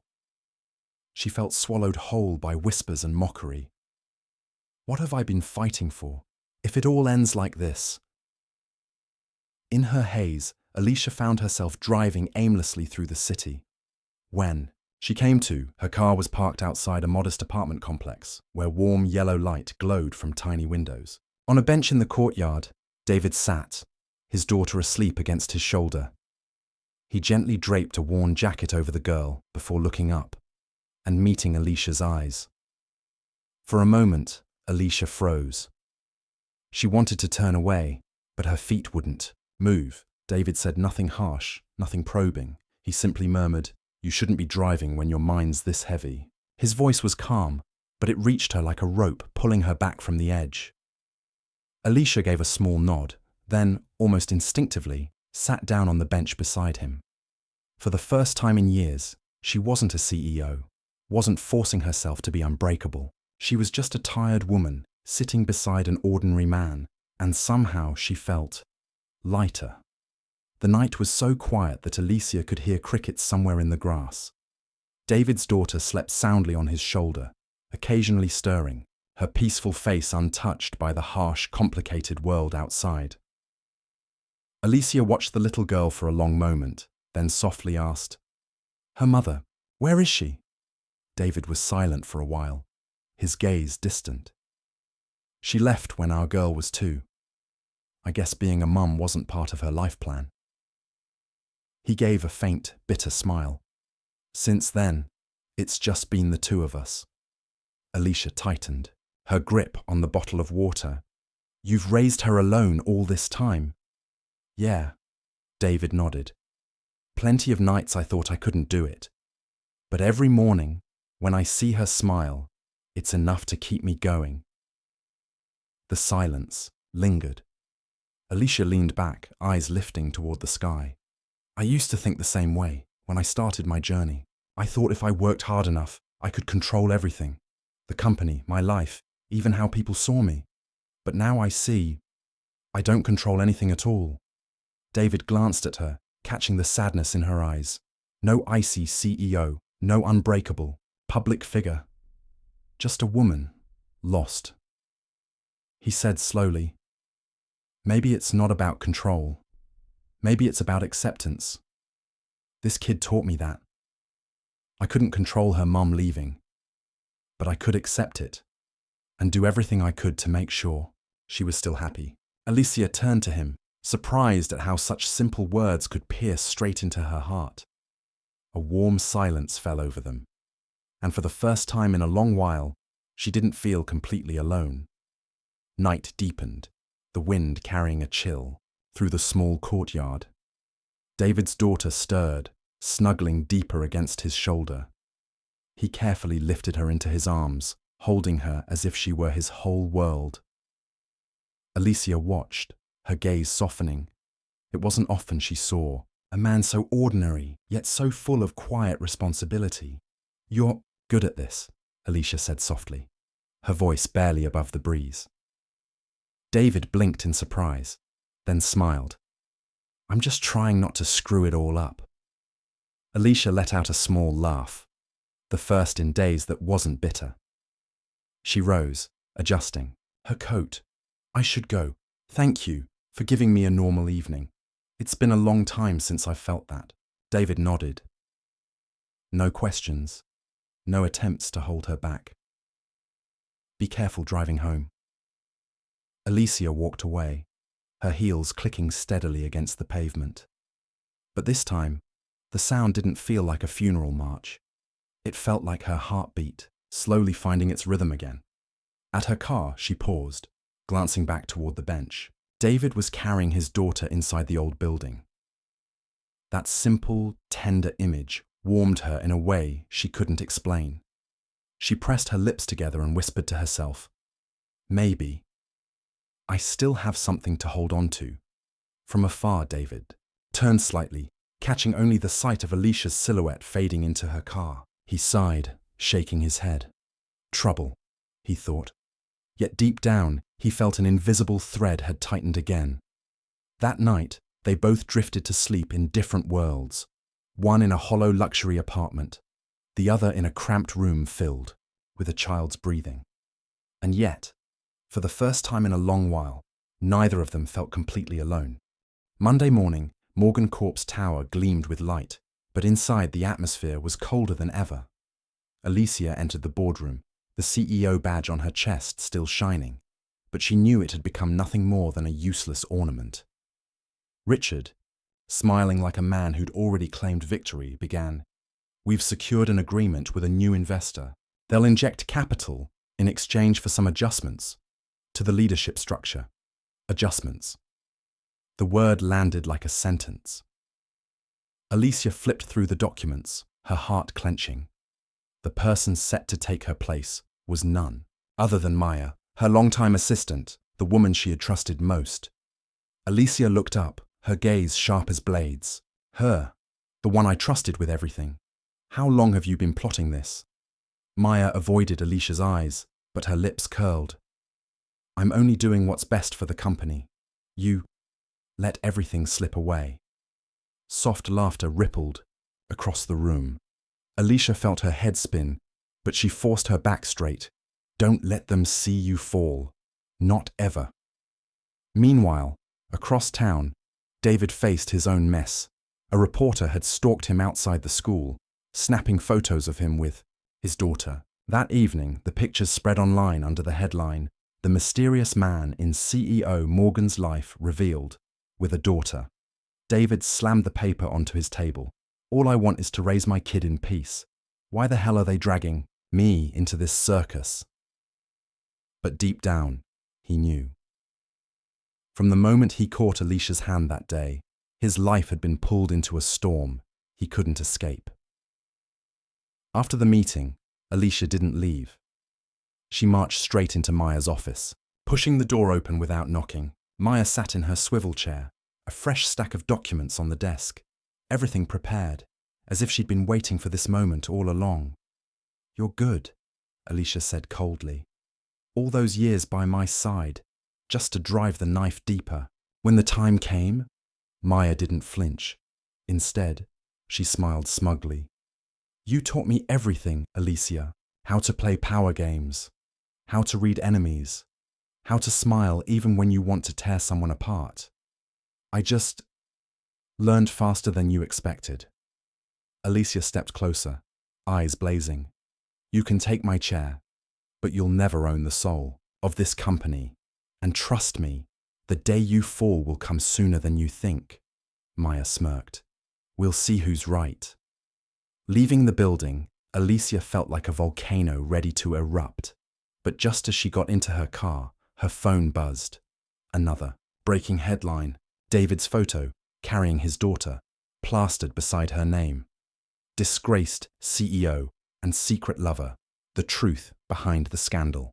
she felt swallowed whole by whispers and mockery. What have I been fighting for, if it all ends like this? In her haze, Alicia found herself driving aimlessly through the city. When she came to, her car was parked outside a modest apartment complex, where warm yellow light glowed from tiny windows. On a bench in the courtyard, David sat, his daughter asleep against his shoulder. He gently draped a worn jacket over the girl before looking up and meeting Alicia's eyes. For a moment, Alicia froze. She wanted to turn away, but her feet wouldn't move. David said nothing harsh, nothing probing. He simply murmured, "You shouldn't be driving when your mind's this heavy." His voice was calm, but it reached her like a rope, pulling her back from the edge. Alicia gave a small nod, then, almost instinctively, sat down on the bench beside him. For the first time in years, she wasn't a CEO, wasn't forcing herself to be unbreakable. She was just a tired woman, sitting beside an ordinary man, and somehow she felt lighter. The night was so quiet that Alicia could hear crickets somewhere in the grass. David's daughter slept soundly on his shoulder, occasionally stirring, her peaceful face untouched by the harsh, complicated world outside. Alicia watched the little girl for a long moment, then softly asked, "Her mother, where is she?" David was silent for a while, his gaze distant. "She left when our girl was 2. I guess being a mum wasn't part of her life plan." He gave a faint, bitter smile. "Since then, it's just been the 2 of us." Alicia tightened, her grip on the bottle of water. "You've raised her alone all this time?" "Yeah," David nodded. "Plenty of nights I thought I couldn't do it. But every morning, when I see her smile, it's enough to keep me going." The silence lingered. Alicia leaned back, eyes lifting toward the sky. "I used to think the same way when I started my journey. I thought if I worked hard enough, I could control everything. The company, my life, even how people saw me. But now I see I don't control anything at all." David glanced at her, catching the sadness in her eyes. No icy CEO, no unbreakable public figure. Just a woman, lost. He said slowly, "Maybe it's not about control. Maybe it's about acceptance. This kid taught me that. I couldn't control her mum leaving, but I could accept it and do everything I could to make sure she was still happy." Alicia turned to him, surprised at how such simple words could pierce straight into her heart. A warm silence fell over them, and for the first time in a long while, she didn't feel completely alone. Night deepened, the wind carrying a chill through the small courtyard. David's daughter stirred, snuggling deeper against his shoulder. He carefully lifted her into his arms, holding her as if she were his whole world. Alicia watched, her gaze softening. It wasn't often she saw a man so ordinary, yet so full of quiet responsibility. "You're good at this," Alicia said softly, her voice barely above the breeze. David blinked in surprise, then smiled. "I'm just trying not to screw it all up." Alicia let out a small laugh, the first in days that wasn't bitter. She rose, adjusting her coat. I should go. Thank you for giving me a normal evening. It's been a long time since I felt that. David nodded. No questions, no attempts to hold her back. Be careful driving home. Alicia walked away, her heels clicking steadily against the pavement. But this time, the sound didn't feel like a funeral march. It felt like her heartbeat, slowly finding its rhythm again. At her car, she paused, glancing back toward the bench. David was carrying his daughter inside the old building. That simple, tender image warmed her in a way she couldn't explain. She pressed her lips together and whispered to herself, maybe. I still have something to hold on to. From afar, David turned slightly, catching only the sight of Alicia's silhouette fading into her car. He sighed, shaking his head. Trouble, he thought. Yet deep down, he felt an invisible thread had tightened again. That night, they both drifted to sleep in different worlds, one in a hollow luxury apartment, the other in a cramped room filled with a child's breathing. And yet, for the first time in a long while, neither of them felt completely alone. Monday morning, Morgan Corp's tower gleamed with light, but inside the atmosphere was colder than ever. Alicia entered the boardroom, the CEO badge on her chest still shining, but she knew it had become nothing more than a useless ornament. Richard, smiling like a man who'd already claimed victory, began, We've secured an agreement with a new investor. They'll inject capital in exchange for some adjustments to the leadership structure. Adjustments. The word landed like a sentence. Alicia flipped through the documents, her heart clenching. The person set to take her place was none other than Maya, her longtime assistant, the woman she had trusted most. Alicia looked up, her gaze sharp as blades. Her, the one I trusted with everything. How long have you been plotting this? Maya avoided Alicia's eyes, but her lips curled. I'm only doing what's best for the company. You let everything slip away. Soft laughter rippled across the room. Alicia felt her head spin, but she forced her back straight. Don't let them see you fall. Not ever. Meanwhile, across town, David faced his own mess. A reporter had stalked him outside the school, snapping photos of him with his daughter. That evening, the pictures spread online under the headline, The Mysterious Man in CEO Morgan's Life Revealed, with a daughter. David slammed the paper onto his table. All I want is to raise my kid in peace. Why the hell are they dragging me into this circus? But deep down, he knew. From the moment he caught Alicia's hand that day, his life had been pulled into a storm he couldn't escape. After the meeting, Alicia didn't leave. She marched straight into Maya's office. Pushing the door open without knocking, Maya sat in her swivel chair, a fresh stack of documents on the desk, everything prepared, as if she'd been waiting for this moment all along. You're good, Alicia said coldly. All those years by my side, just to drive the knife deeper. When the time came, Maya didn't flinch. Instead, she smiled smugly. You taught me everything, Alicia. How to play power games, how to read enemies, how to smile even when you want to tear someone apart. I just learned faster than you expected. Alicia stepped closer, eyes blazing. You can take my chair, but you'll never own the soul of this company. And trust me, the day you fall will come sooner than you think. Maya smirked. We'll see who's right. Leaving the building, Alicia felt like a volcano ready to erupt. But just as she got into her car, her phone buzzed. Another breaking headline. David's photo, carrying his daughter, plastered beside her name. Disgraced CEO and secret lover, the truth behind the scandal.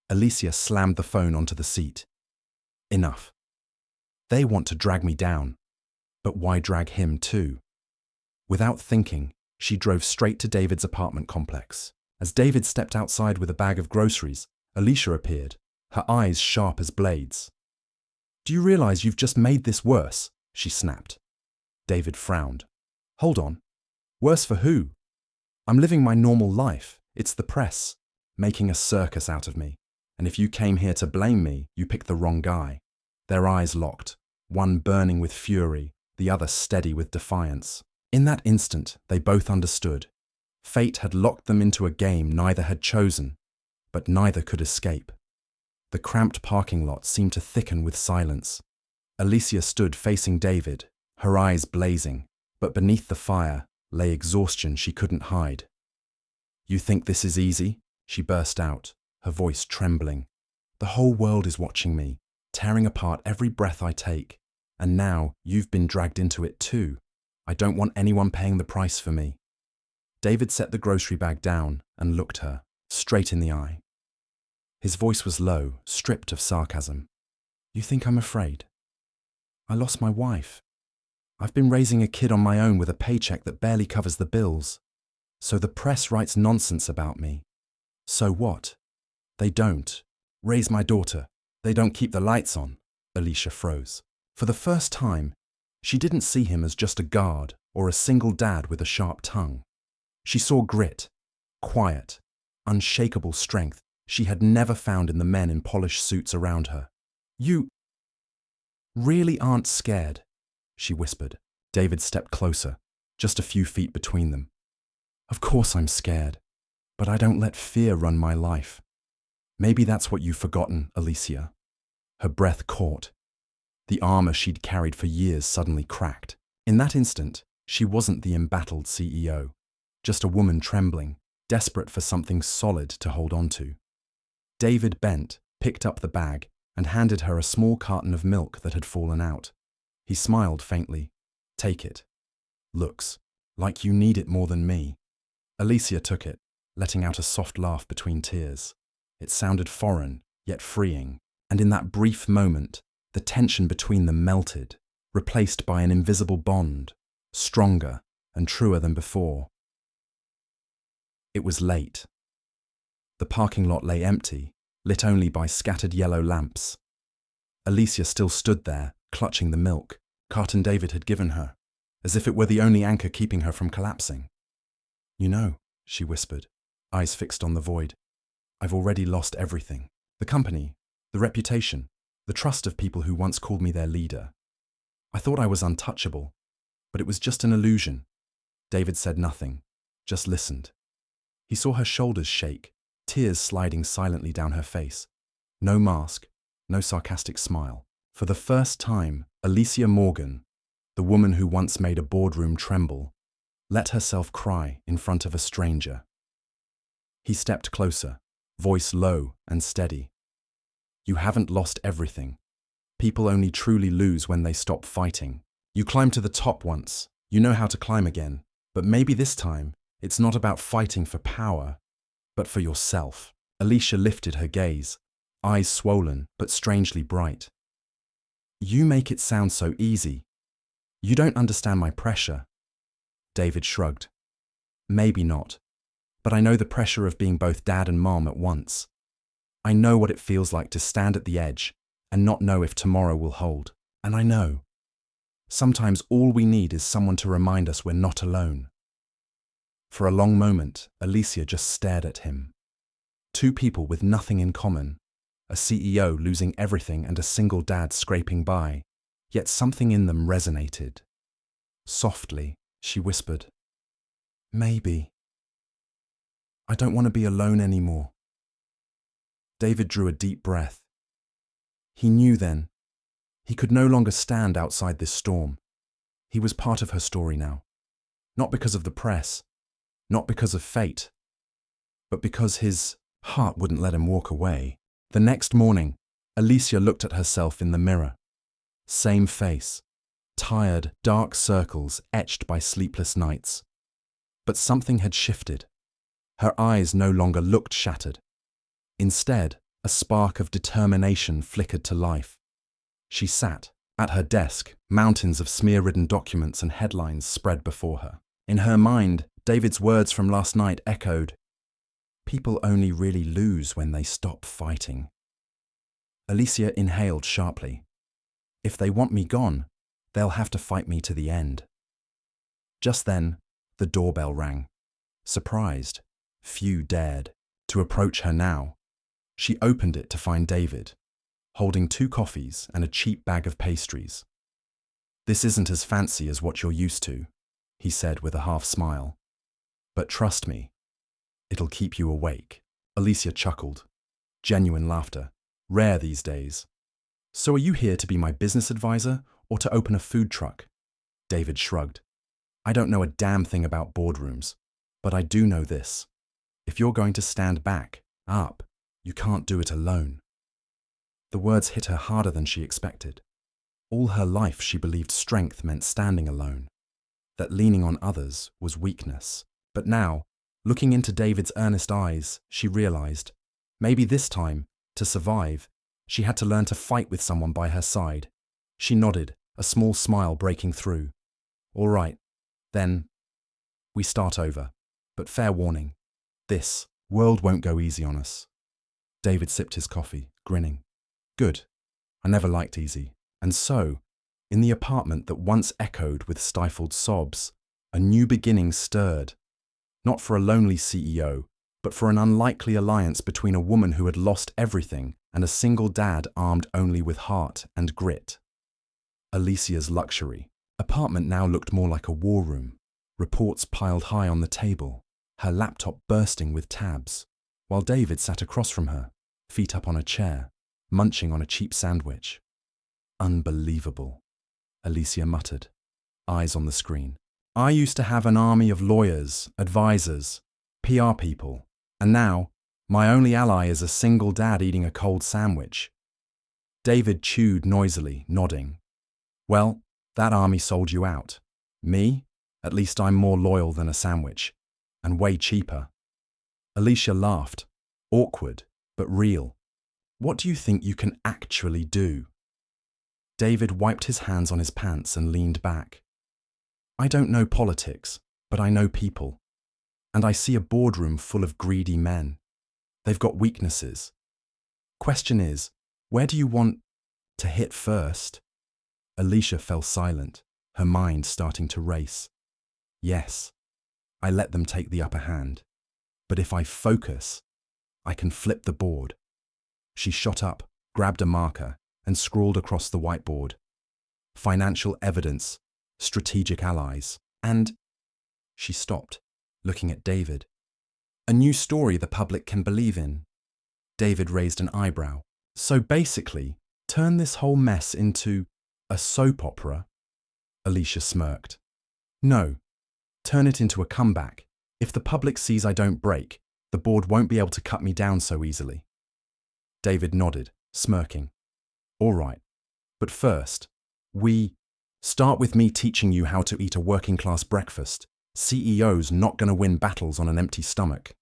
Alicia slammed the phone onto the seat. Enough. They want to drag me down. But why drag him too? Without thinking, she drove straight to David's apartment complex. As David stepped outside with a bag of groceries, Alicia appeared, her eyes sharp as blades. Do you realize you've just made this worse? She snapped. David frowned. Hold on. Worse for who? I'm living my normal life. It's the press, making a circus out of me. And if you came here to blame me, you picked the wrong guy. Their eyes locked, one burning with fury, the other steady with defiance. In that instant, they both understood. Fate had locked them into a game neither had chosen, but neither could escape. The cramped parking lot seemed to thicken with silence. Alicia stood facing David, her eyes blazing, but beneath the fire lay exhaustion she couldn't hide. "You think this is easy?" she burst out, her voice trembling. "The whole world is watching me, tearing apart every breath I take, and now you've been dragged into it too. I don't want anyone paying the price for me." David set the grocery bag down and looked her straight in the eye. His voice was low, stripped of sarcasm. "You think I'm afraid? I lost my wife. I've been raising a kid on my own with a paycheck that barely covers the bills. So the press writes nonsense about me. So what? They don't. Raise my daughter. They don't keep the lights on." Alicia froze. For the first time, she didn't see him as just a guard or a single dad with a sharp tongue. She saw grit, quiet, unshakable strength she had never found in the men in polished suits around her. "You really aren't scared?" she whispered. David stepped closer, just a few feet between them. "Of course I'm scared, but I don't let fear run my life. Maybe that's what you've forgotten, Alicia." Her breath caught. The armor she'd carried for years suddenly cracked. In that instant, she wasn't the embattled CEO, just a woman trembling, desperate for something solid to hold on to. David bent, picked up the bag, and handed her a small carton of milk that had fallen out. He smiled faintly. "Take it. Looks like you need it more than me." Alicia took it, letting out a soft laugh between tears. It sounded foreign, yet freeing, and in that brief moment, the tension between them melted, replaced by an invisible bond, stronger and truer than before. It was late. The parking lot lay empty, lit only by scattered yellow lamps. Alicia still stood there, clutching the milk, carton David had given her, as if it were the only anchor keeping her from collapsing. "You know," she whispered, eyes fixed on the void, "I've already lost everything. The company, the reputation, the trust of people who once called me their leader. I thought I was untouchable, but it was just an illusion." David said nothing, just listened. He saw her shoulders shake, tears sliding silently down her face. No mask, no sarcastic smile. For the first time, Alicia Morgan, the woman who once made a boardroom tremble, let herself cry in front of a stranger. He stepped closer, voice low and steady. "You haven't lost everything. People only truly lose when they stop fighting. You climbed to the top once, you know how to climb again, but maybe this time it's not about fighting for power, but for yourself." Alicia lifted her gaze, eyes swollen but strangely bright. "You make it sound so easy. You don't understand my pressure." David shrugged. "Maybe not, but I know the pressure of being both dad and mom at once. I know what it feels like to stand at the edge and not know if tomorrow will hold. And I know sometimes all we need is someone to remind us we're not alone." For a long moment, Alicia just stared at him. Two people with nothing in common, a CEO losing everything and a single dad scraping by, yet something in them resonated. Softly, she whispered, "Maybe. I don't want to be alone anymore." David drew a deep breath. He knew then. He could no longer stand outside this storm. He was part of her story now. Not because of the press, not because of fate, but because his heart wouldn't let him walk away. The next morning, Alicia looked at herself in the mirror. Same face, tired, dark circles etched by sleepless nights. But something had shifted. Her eyes no longer looked shattered. Instead, a spark of determination flickered to life. She sat at her desk, mountains of smear-ridden documents and headlines spread before her. In her mind, David's words from last night echoed, "People only really lose when they stop fighting." Alicia inhaled sharply. "If they want me gone, they'll have to fight me to the end." Just then, The doorbell rang. Surprised, few dared to approach her now. She opened it to find David, holding 2 coffees and a cheap bag of pastries. "This isn't as fancy as what you're used to," he said with a half smile. "But trust me, it'll keep you awake." Alicia chuckled. Genuine laughter, rare these days. "So are you here to be my business advisor or to open a food truck?" David shrugged. "I don't know a damn thing about boardrooms, but I do know this. If you're going to stand back, up, you can't do it alone." The words hit her harder than she expected. All her life she believed strength meant standing alone, that leaning on others was weakness. But now, looking into David's earnest eyes, she realized, maybe this time, to survive, she had to learn to fight with someone by her side. She nodded, a small smile breaking through. "All right, then, we start over. But fair warning, this world won't go easy on us." David sipped his coffee, grinning. "Good. I never liked easy." And so, in the apartment that once echoed with stifled sobs, a new beginning stirred. Not for a lonely CEO, but for an unlikely alliance between a woman who had lost everything and a single dad armed only with heart and grit. Alicia's luxury apartment now looked more like a war room, reports piled high on the table, her laptop bursting with tabs, while David sat across from her, feet up on a chair, munching on a cheap sandwich. "Unbelievable," Alicia muttered, eyes on the screen. "I used to have an army of lawyers, advisors, PR people, and now my only ally is a single dad eating a cold sandwich." David chewed noisily, nodding. "Well, that army sold you out. Me? At least I'm more loyal than a sandwich, and way cheaper." Alicia laughed, awkward, but real. "What do you think you can actually do?" David wiped his hands on his pants and leaned back. "I don't know politics, but I know people. And I see a boardroom full of greedy men. They've got weaknesses. Question is, where do you want to hit first?" Alicia fell silent, her mind starting to race. "Yes, I let them take the upper hand. But if I focus, I can flip the board." She shot up, grabbed a marker, and scrawled across the whiteboard. "Financial evidence, strategic allies, and..." She stopped, looking at David. "A new story the public can believe in." David raised an eyebrow. "So basically, turn this whole mess into a soap opera?" Alicia smirked. "No, turn it into a comeback. If the public sees I don't break, the board won't be able to cut me down so easily." David nodded, smirking. "All right, but first, we start with me teaching you how to eat a working-class breakfast. CEO's not going to win battles on an empty stomach."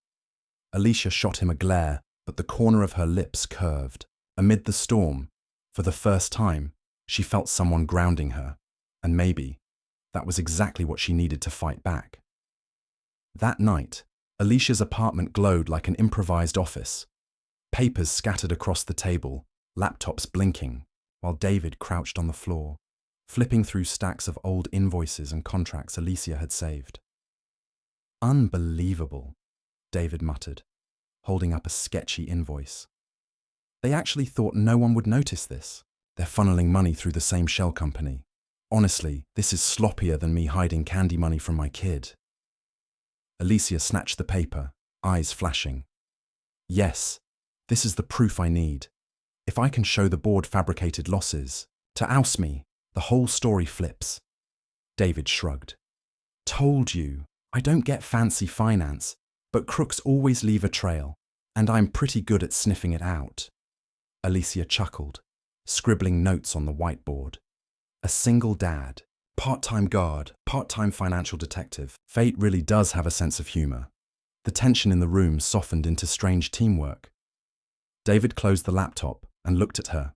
Alicia shot him a glare, but the corner of her lips curved. Amid the storm, for the first time, she felt someone grounding her, and maybe that was exactly what she needed to fight back. That night, Alicia's apartment glowed like an improvised office. Papers scattered across the table, laptops blinking, while David crouched on the floor, flipping through stacks of old invoices and contracts Alicia had saved. "Unbelievable," David muttered, holding up a sketchy invoice. "They actually thought no one would notice this. They're funneling money through the same shell company. Honestly, this is sloppier than me hiding candy money from my kid." Alicia snatched the paper, eyes flashing. "Yes, this is the proof I need. If I can show the board fabricated losses, to oust me, the whole story flips." David shrugged. "Told you, I don't get fancy finance, but crooks always leave a trail, and I'm pretty good at sniffing it out." Alicia chuckled, scribbling notes on the whiteboard. A single dad, part-time guard, part-time financial detective. Fate really does have a sense of humor. The tension in the room softened into strange teamwork. David closed the laptop and looked at her.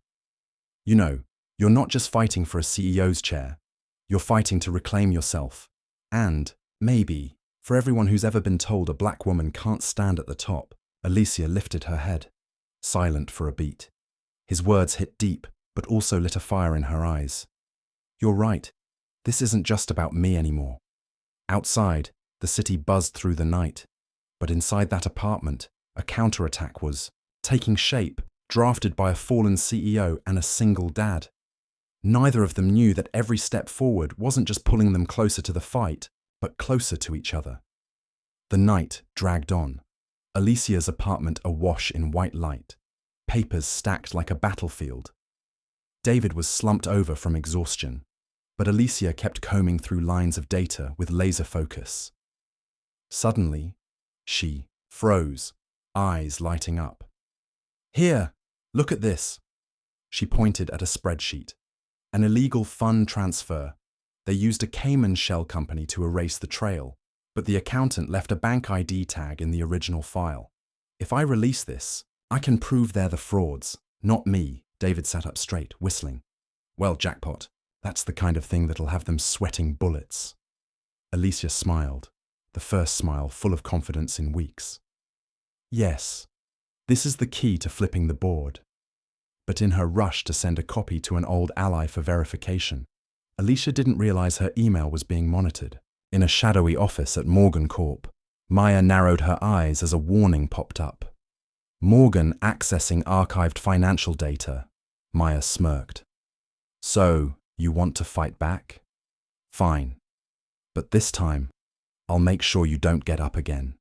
"You know, you're not just fighting for a CEO's chair. You're fighting to reclaim yourself. And, maybe, for everyone who's ever been told a black woman can't stand at the top." Alicia lifted her head, silent for a beat. His words hit deep, but also lit a fire in her eyes. "You're right. This isn't just about me anymore. Outside, The city buzzed through the night, but inside that apartment, a counterattack was taking shape, drafted by a fallen CEO and a single dad. Neither of them knew that every step forward wasn't just pulling them closer to the fight, but closer to each other. The night dragged on, Alicia's apartment awash in white light, papers stacked like a battlefield. David was slumped over from exhaustion, but Alicia kept combing through lines of data with laser focus. Suddenly, she froze, eyes lighting up. "Here, look at this." She pointed at a spreadsheet. An illegal fund transfer. They used a Cayman shell company to erase the trail, but the accountant left a bank ID tag in the original file. "If I release this, I can prove they're the frauds, not me." David sat up straight, whistling. "Well, jackpot. That's the kind of thing that'll have them sweating bullets." Alicia smiled, the first smile full of confidence in weeks. "Yes, this is the key to flipping the board." But in her rush to send a copy to an old ally for verification, Alicia didn't realize her email was being monitored. In a shadowy office at Morgan Corp, Maya narrowed her eyes as a warning popped up. "Morgan accessing archived financial data." Maya smirked. "So, you want to fight back? Fine. But this time, I'll make sure you don't get up again."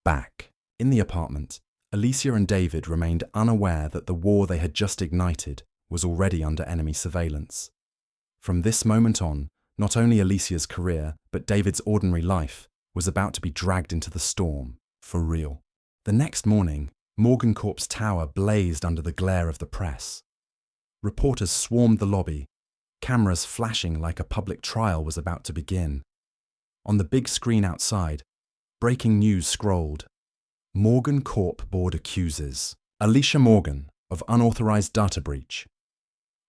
Back in the apartment, Alicia and David remained unaware that the war they had just ignited was already under enemy surveillance. From this moment on, not only Alicia's career, but David's ordinary life was about to be dragged into the storm, for real. The next morning, Morgan Corp's tower blazed under the glare of the press. Reporters swarmed the lobby, cameras flashing like a public trial was about to begin. On the big screen outside, breaking news scrolled. "Morgan Corp board accuses Alicia Morgan of unauthorized data breach."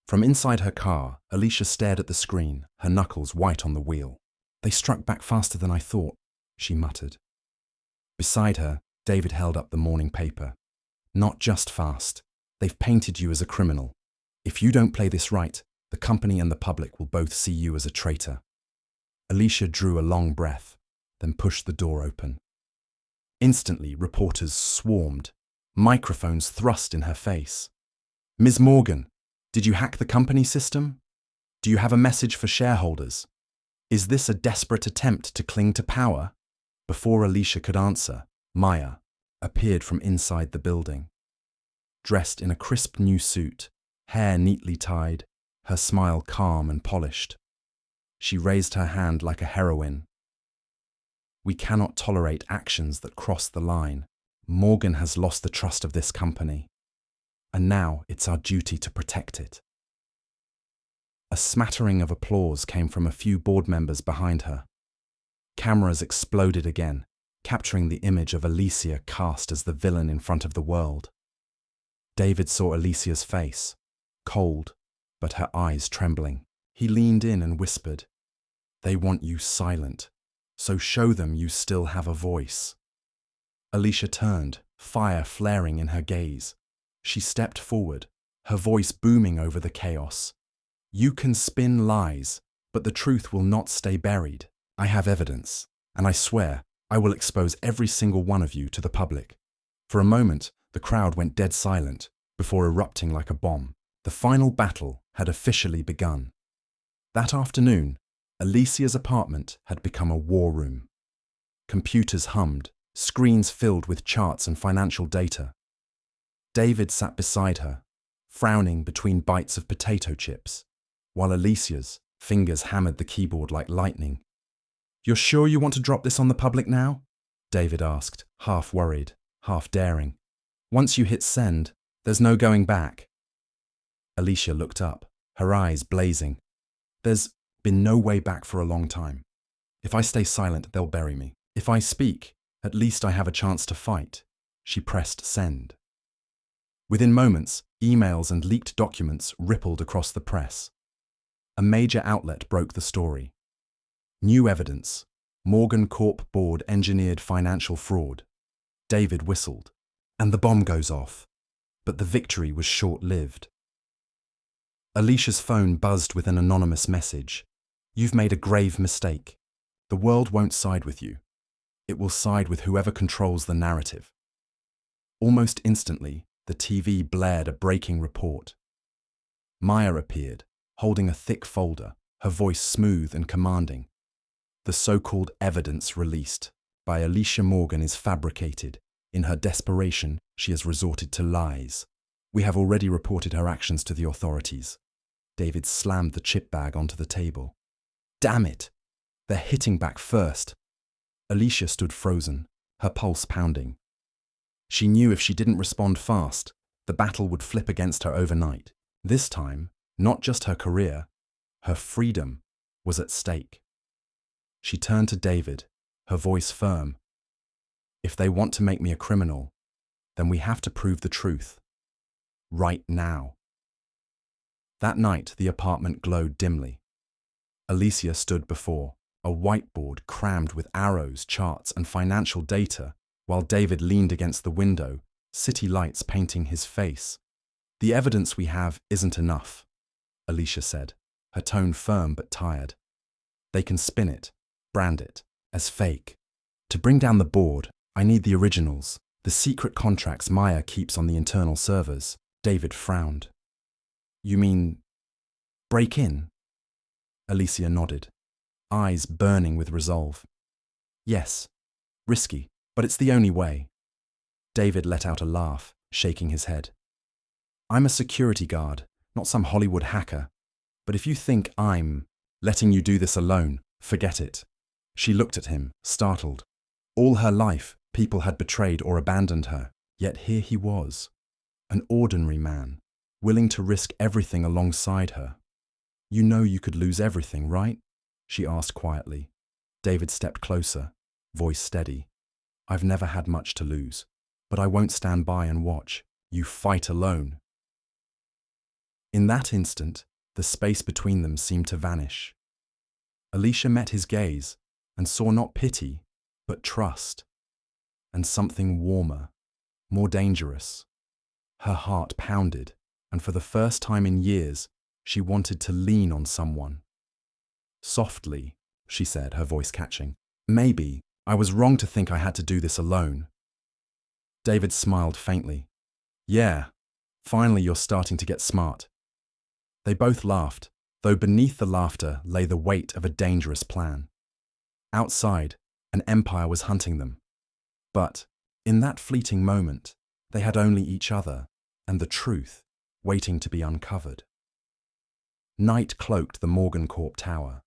From inside her car, Alicia stared at the screen, her knuckles white on the wheel. "They struck back faster than I thought," she muttered. Beside her, David held up the morning paper. "Not just fast. They've painted you as a criminal. If you don't play this right, the company and the public will both see you as a traitor." Alicia drew a long breath, then pushed the door open. Instantly, reporters swarmed, microphones thrust in her face. "Ms. Morgan, did you hack the company system? Do you have a message for shareholders? Is this a desperate attempt to cling to power?" Before Alicia could answer, Maya appeared from inside the building. Dressed in a crisp new suit, hair neatly tied, her smile calm and polished. She raised her hand like a heroine. "We cannot tolerate actions that cross the line. Morgan has lost the trust of this company, and now it's our duty to protect it." A smattering of applause came from a few board members behind her. Cameras exploded again, capturing the image of Alicia cast as the villain in front of the world. David saw Alicia's face, cold, but her eyes trembling. He leaned in and whispered, "They want you silent, so show them you still have a voice." Alicia turned, fire flaring in her gaze. She stepped forward, her voice booming over the chaos. "You can spin lies, but the truth will not stay buried. I have evidence, and I swear I will expose every single one of you to the public." For a moment, the crowd went dead silent, before erupting like a bomb. The final battle had officially begun. That afternoon, Alicia's apartment had become a war room. Computers hummed, screens filled with charts and financial data. David sat beside her, frowning between bites of potato chips, while Alicia's fingers hammered the keyboard like lightning. "You're sure you want to drop this on the public now?" David asked, half worried, half daring. "Once you hit send, there's no going back." Alicia looked up, her eyes blazing. "There's been no way back for a long time. If I stay silent, they'll bury me. If I speak, at least I have a chance to fight." She pressed send. Within moments, emails and leaked documents rippled across the press. A major outlet broke the story. New evidence. Morgan Corp board engineered financial fraud. David whistled. And the bomb goes off. But the victory was short-lived. Alicia's phone buzzed with an anonymous message. "You've made a grave mistake. The world won't side with you. It will side with whoever controls the narrative. Almost instantly, the TV blared a breaking report. Maya appeared, holding a thick folder, her voice smooth and commanding. The so-called evidence released by Alicia Morgan is fabricated. In her desperation, she has resorted to lies. We have already reported her actions to the authorities. David slammed the chip bag onto the table. Damn it! They're hitting back first. Alicia stood frozen, her pulse pounding. She knew if she didn't respond fast, the battle would flip against her overnight. This time, not just her career, her freedom was at stake. She turned to David, her voice firm. If they want to make me a criminal, then we have to prove the truth. Right now. That night, the apartment glowed dimly. Alicia stood before a whiteboard crammed with arrows, charts, and financial data, while David leaned against the window, city lights painting his face. The evidence we have isn't enough, Alicia said, her tone firm but tired. They can spin it, brand it, as fake. To bring down the board, I need the originals, the secret contracts Maya keeps on the internal servers. David frowned. You mean break in? Alicia nodded, eyes burning with resolve. Yes, risky, but it's the only way. David let out a laugh, shaking his head. I'm a security guard, not some Hollywood hacker. But if you think I'm letting you do this alone, forget it. She looked at him, startled. All her life, people had betrayed or abandoned her, yet here he was, an ordinary man, willing to risk everything alongside her. You know you could lose everything, right? She asked quietly. David stepped closer, voice steady. I've never had much to lose, but I won't stand by and watch you fight alone. In that instant, the space between them seemed to vanish. Alicia met his gaze and saw not pity, but trust, and something warmer, more dangerous. Her heart pounded, and for the first time in years, she wanted to lean on someone. Softly, she said, her voice catching. Maybe I was wrong to think I had to do this alone. David smiled faintly. Yeah, finally you're starting to get smart. They both laughed, though beneath the laughter lay the weight of a dangerous plan. Outside, an empire was hunting them. But, in that fleeting moment, they had only each other and the truth waiting to be uncovered. Night cloaked the Morgan Corp tower.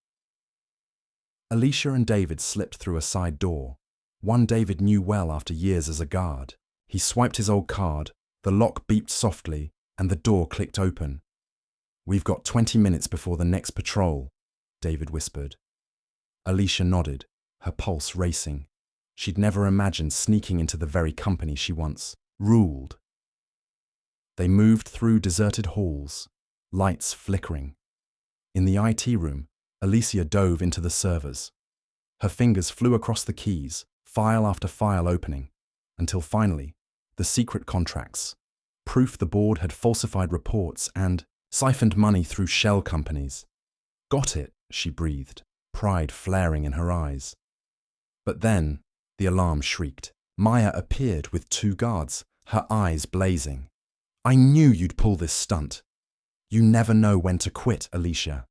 Alicia and David slipped through a side door, one David knew well after years as a guard. He swiped his old card, the lock beeped softly, and the door clicked open. We've got 20 minutes before the next patrol, David whispered. Alicia nodded, her pulse racing. She'd never imagined sneaking into the very company she once ruled. They moved through deserted halls, lights flickering. In the IT room, Alicia dove into the servers. Her fingers flew across the keys, file after file opening, until finally, the secret contracts, proof the board had falsified reports and siphoned money through shell companies. Got it, she breathed, pride flaring in her eyes. But then, the alarm shrieked. Maya appeared with 2 guards, her eyes blazing. I knew you'd pull this stunt. You never know when to quit, Alicia.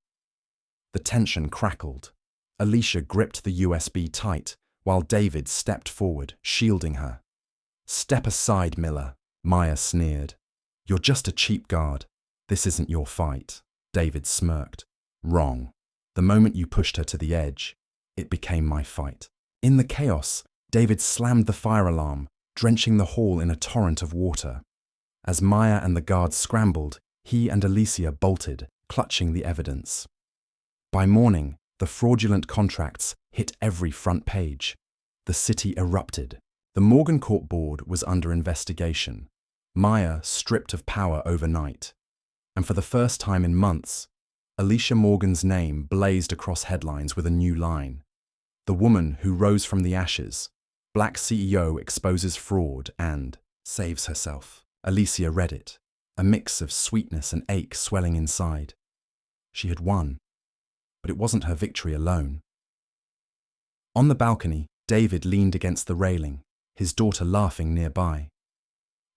The tension crackled. Alicia gripped the USB tight, while David stepped forward, shielding her. Step aside, Miller, Maya sneered. You're just a cheap guard. This isn't your fight. David smirked. Wrong. The moment you pushed her to the edge, it became my fight. In the chaos, David slammed the fire alarm, drenching the hall in a torrent of water. As Maya and the guards scrambled, he and Alicia bolted, clutching the evidence. By morning, the fraudulent contracts hit every front page. The city erupted. The Morgan Corp board was under investigation. Maya stripped of power overnight. And for the first time in months, Alicia Morgan's name blazed across headlines with a new line. The woman who rose from the ashes, Black CEO exposes fraud and saves herself. Alicia read it, a mix of sweetness and ache swelling inside. She had won, but it wasn't her victory alone. On the balcony, David leaned against the railing, his daughter laughing nearby.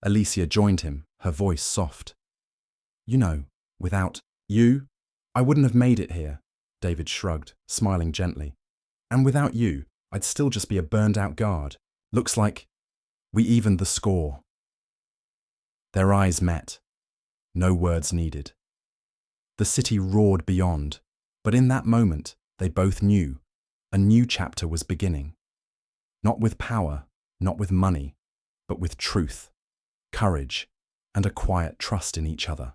Alicia joined him, her voice soft. "You know, without you, I wouldn't have made it here," David shrugged, smiling gently. "And without you, I'd still just be a burned-out guard. Looks like we evened the score." Their eyes met. No words needed. The city roared beyond, but in that moment, they both knew a new chapter was beginning. Not with power, not with money, but with truth, courage, and a quiet trust in each other.